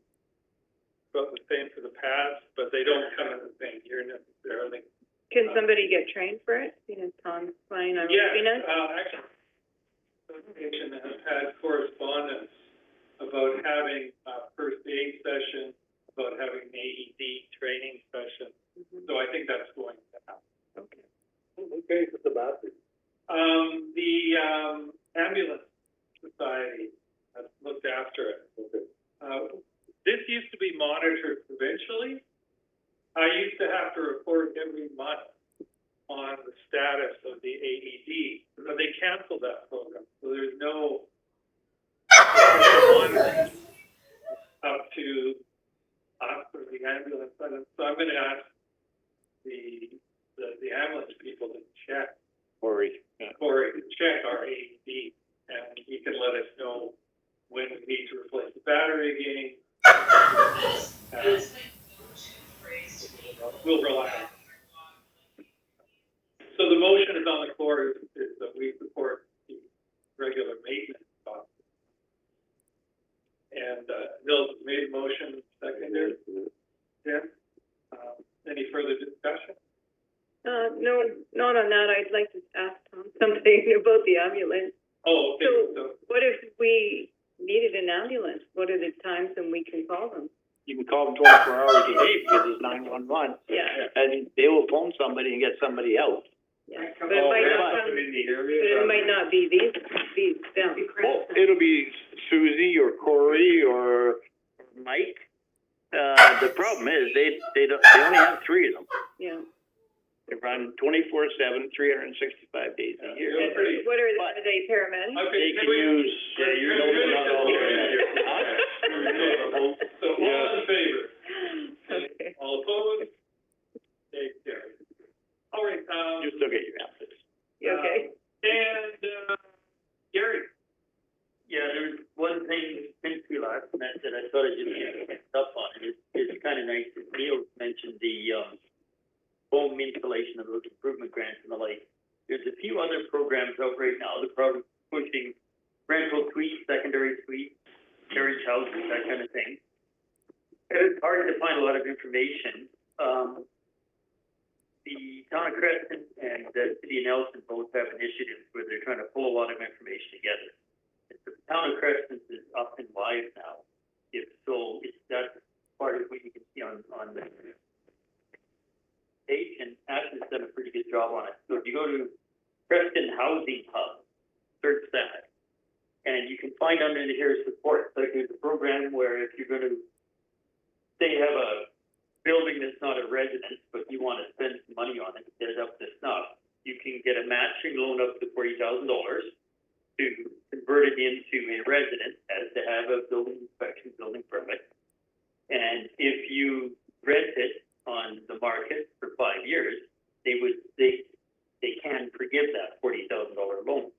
about the same for the pads, but they don't come in the same year necessarily. Can somebody get trained for it? You know, Tom's planning on reading it? Actually, association has had correspondence about having a first aid session, about having an AED training session. So I think that's going to happen. Okay. Okay, with the bathroom. The ambulance society has looked after it. This used to be monitored provincially. I used to have to report every month on the status of the AED, but they canceled that program. So there's no monitoring up to us or the ambulance. So I'm gonna ask the ambulance people to check, Corey, yeah. Corey, to check our AED, and he can let us know when we need to replace the battery again. We'll rely on it. So the motion is on the floor is that we support the regular maintenance cost. And, Bill made a motion, seconded. Tim, any further discussion? No, not on that. I'd like to ask Tom something about the ambulance. Oh, okay, So what if we needed an ambulance? What are the times when we can call them? You can call them 24 hours a day because it's 911. Yeah, And they will phone somebody and get somebody out. yeah. But it might not come, in the area. but it might not be these, them. Well, it'll be Susie or Corey or Mike. The problem is they only have 3 of them. Yeah. They run 24/7, 365 days a year. And what are they paramedics? They can use, you're not all So all in favor? Okay. All opposed? Take care. All right, You still get your answers. You okay? and, Gary? Yeah, there's one thing since we last met that I thought I'd just get up on. It's kind of nice that Neil mentioned the, home installation of those improvement grants and the like. There's a few other programs out right now that are pushing rental suites, secondary suites, carriage houses, that kind of thing. And it's hard to find a lot of information. The town of Crescent and the city of Nelson both have initiatives where they're trying to pull a lot of information together. The town of Crescent is up and live now. That's part of what you can see on the page, and Ashton's done a pretty good job on it. So if you go to Preston Housing Hub, search that, and you can find under here support. Like there's a program where if you're going to say you have a building that's not a residence, but you want to spend some money on it, get it up to snuff, you can get a matching loan up to $40,000 to convert it into a residence, as to have a building inspection, building permit. And if you rent it on the market for 5 years, they can forgive that $40,000 loan.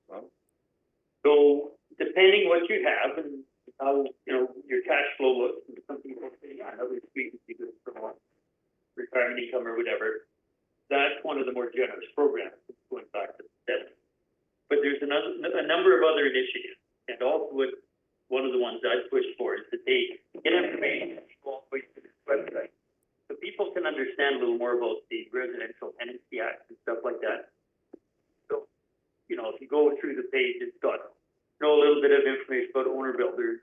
So depending what you have and how, your cash flow looks, and some people say, yeah, another suite would be good for more retirement income or whatever. That's one of the more generous programs going back to the 70s. But there's a number of other initiatives, and also one of the ones I push for is to get information all the way to this website, so people can understand a little more about the Residential Tenancy Act and stuff like that. So, if you go through the page, it's got a little bit of information about owner builders,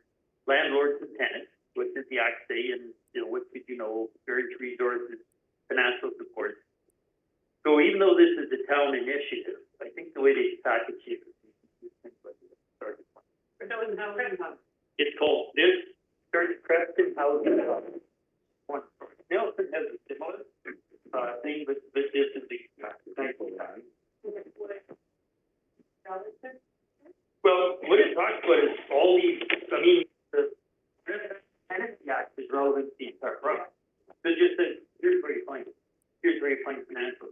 landlords and tenants, what does the act say, and what did you know, various resources, financial support. So even though this is a town initiative, I think the way they package it is it's called this Church Creston Housing Hub. but this is the example. Well, what it talks about is all these, I mean, the Tenancy Act is relevant to the entire program. So it just says, here's where you find it, here's where you find financial,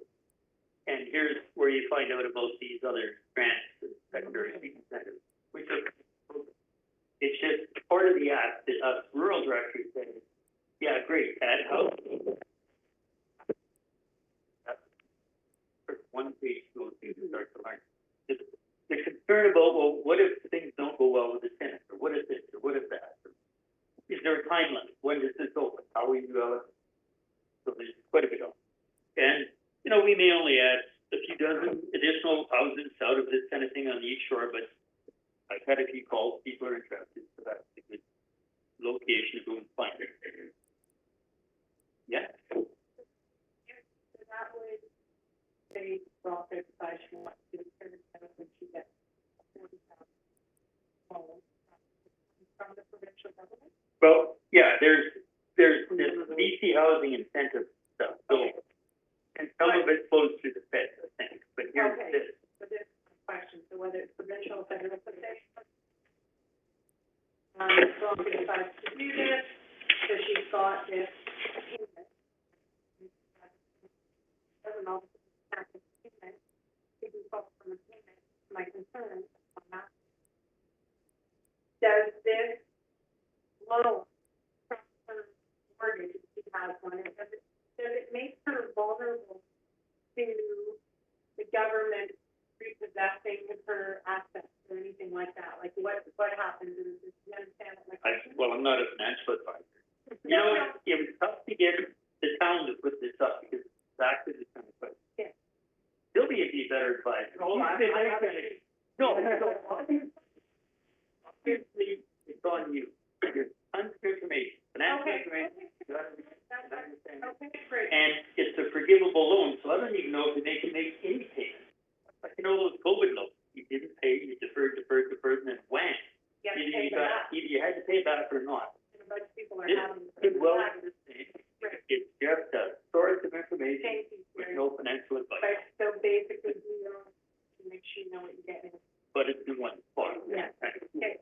and here's where you find out about these other grants and secondary incentives, which are, it's just part of the act that us rural directors say, yeah, great, add housing. That's one page goes to start to learn. The concern about, well, what if things don't go well with the tenant, or what if this, or what if that? Is there a time limit? When does this open? How will you go? So there's quite a bit of, and, you know, we may only add a few dozen additional houses out of this kind of thing on the East Shore, but I've had a few calls, people are interested, so that's a good location to go and find it. Yeah. So that would say, well, if I should want to do it, when she gets $40,000 from the provincial government. Well, yeah, there's this BC housing incentive stuff, so, and some of it flows through the Fed, I think, but here's Okay. this. So this is my question, so whether it's provincial or federal position. So I'm gonna decide to do this, so she's got this payment. Doesn't know, payment, if you focus on the payment, my concern on that. Does this loan from her mortgage, if she has one, does it make her vulnerable to the government repossessing her assets or anything like that? Like what happens? Do you understand what my question is? Well, I'm not a financial advisor. You No, know, it was tough to get the town to put this up because it's exactly the kind of question. Yeah. Sylvia would be a better advisor. No, Obviously, it's on you. There's tons of information, financial Okay. information, you gotta understand. Okay, great. And it's a forgivable loan, so I don't even know if they can make any payment. Like, you know, those COVID loans, you didn't pay, you deferred, and then wham. You have to Either pay you for got, that. either you had to pay back or not. And a bunch of people are It having. could well understand, it's just a source of information Thank you. with no financial advice, But so basically, you know, to make sure you know what you're getting. but it's in one spot. Yeah. Okay.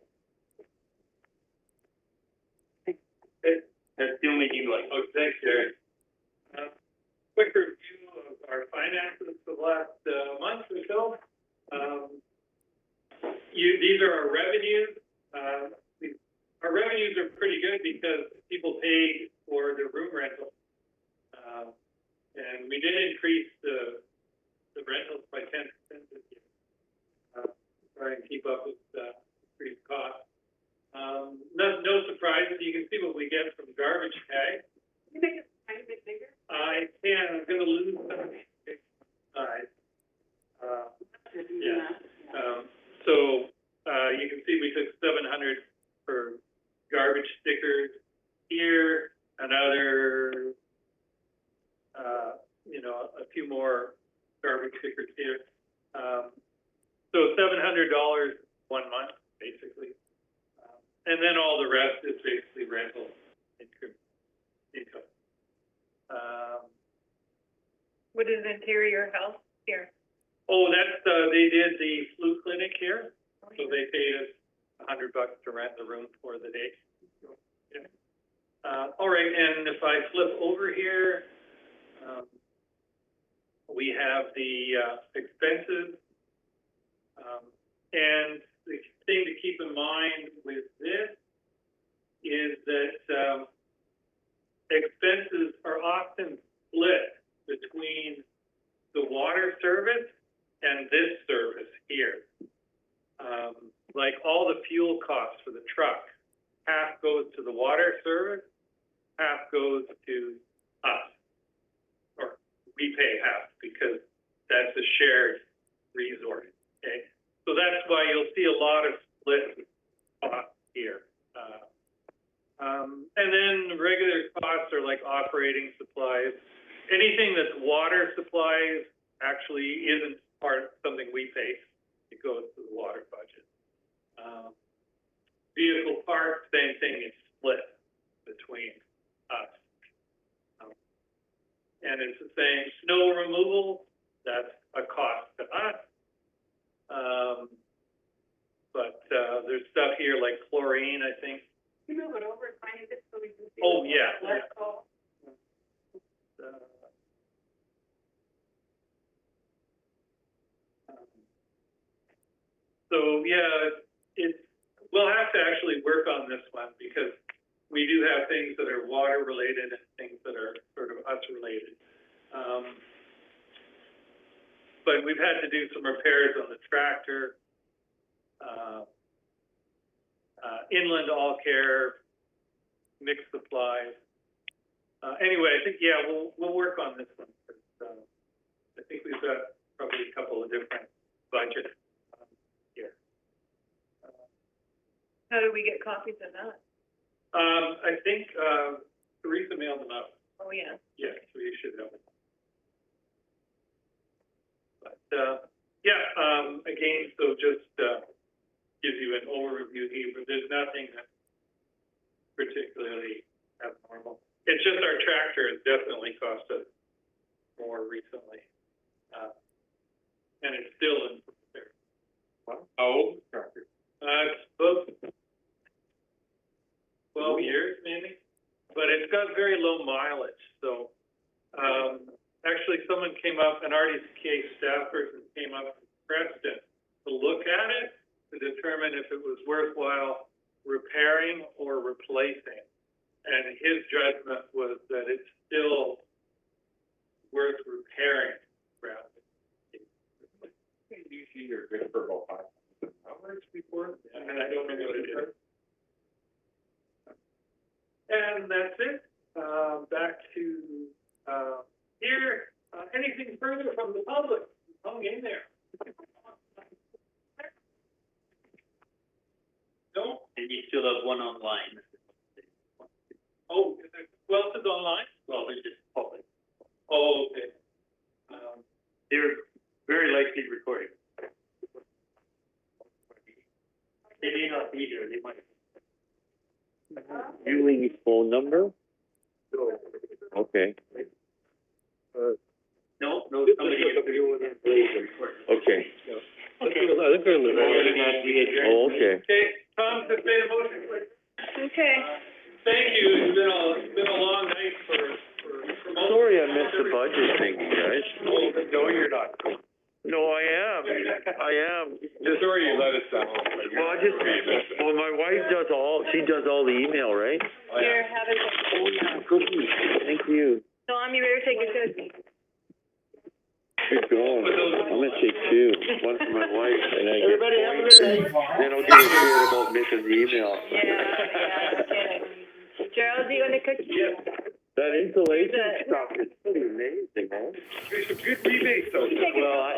That's the only thing like, Oh, thanks, Gary. Quick review of our finances for the last month or so. These are our revenues. Our revenues are pretty good because people paid for their room rental. And we did increase the rentals by 10% this year. Try and keep up with increased costs. No surprises. You can see what we get from garbage tag. Can you make it a tiny bit bigger? I can. I'm going to lose some of these big sides. Yeah. So you can see we took 700 for garbage stickers here. Another, a few more garbage stickers here. So $700 1 month, basically. And then all the rest is basically rental income. What is interior health here? Oh, that's, they did the flu clinic here, so they paid us $100 to rent the room for the day. Yeah. All right, and if I flip over here, we have the expenses. And the thing to keep in mind with this is that expenses are often split between the water service and this service here. Like all the fuel costs for the truck, half goes to the water service, half goes to us. Or we pay half because that's a shared resource, okay? So that's why you'll see a lot of split costs here. And then regular costs are like operating supplies. Anything that's water supplies actually isn't something we pay. It goes to the water budget. Vehicle parts, same thing, it's split between us. And and it's the same, snow removal, that's a cost to us. But, there's stuff here like chlorine, I think. You move it over and find it so we can see. Oh, yeah, yeah. Let's go. So, yeah, it's, we'll have to actually work on this one because we do have things that are water related and things that are sort of us related. But we've had to do some repairs on the tractor, inland all care, mixed supplies. Anyway, I think, yeah, we'll work on this one. I think we've got probably a couple of different budgets here. How do we get copies of that? I think, Teresa mailed them out. Oh, yeah. Yes, we should have it. But, yeah, again, so just, gives you an overview here, but there's nothing that's particularly abnormal. It's just our tractor has definitely cost us more recently. And it's still in there. Wow. How old is the tractor? It's about 12 years maybe, but it's got very low mileage, so, actually someone came up, an RDCA staff person came up from Preston to look at it, to determine if it was worthwhile repairing or replacing. And his judgment was that it's still worth repairing rather than. Usually you're good for about 5 hours before. And I don't know what it is. And that's it. Back to, here. Anything further from the public? Hung in there. No? And you still have one online. Oh, who else is online? Well, it's just public. Oh, okay. They're very likely recording. They may not be here, they might. Julie's phone number? Okay, No, somebody. okay. I think we're in the. Oh, okay. Okay, Tom, to say the motion, please. Okay. Thank you. It's been a long night for most. Sorry I missed the budget thing, you guys. No, you're not. No, I am. Just sorry you let us down. Well, my wife does she does all the email, right? Here, have it. Oh, yeah, cookies, thank you. Tom, you better take a cookie. Good going. I'm gonna take two, one for my wife, and I get Everybody have a good points. Then I'll get scared about missing the email. Yeah, okay. Gerald, do you want a cookie? Yes. That insulation Here's a- stuff is pretty amazing, man. There's some good rebates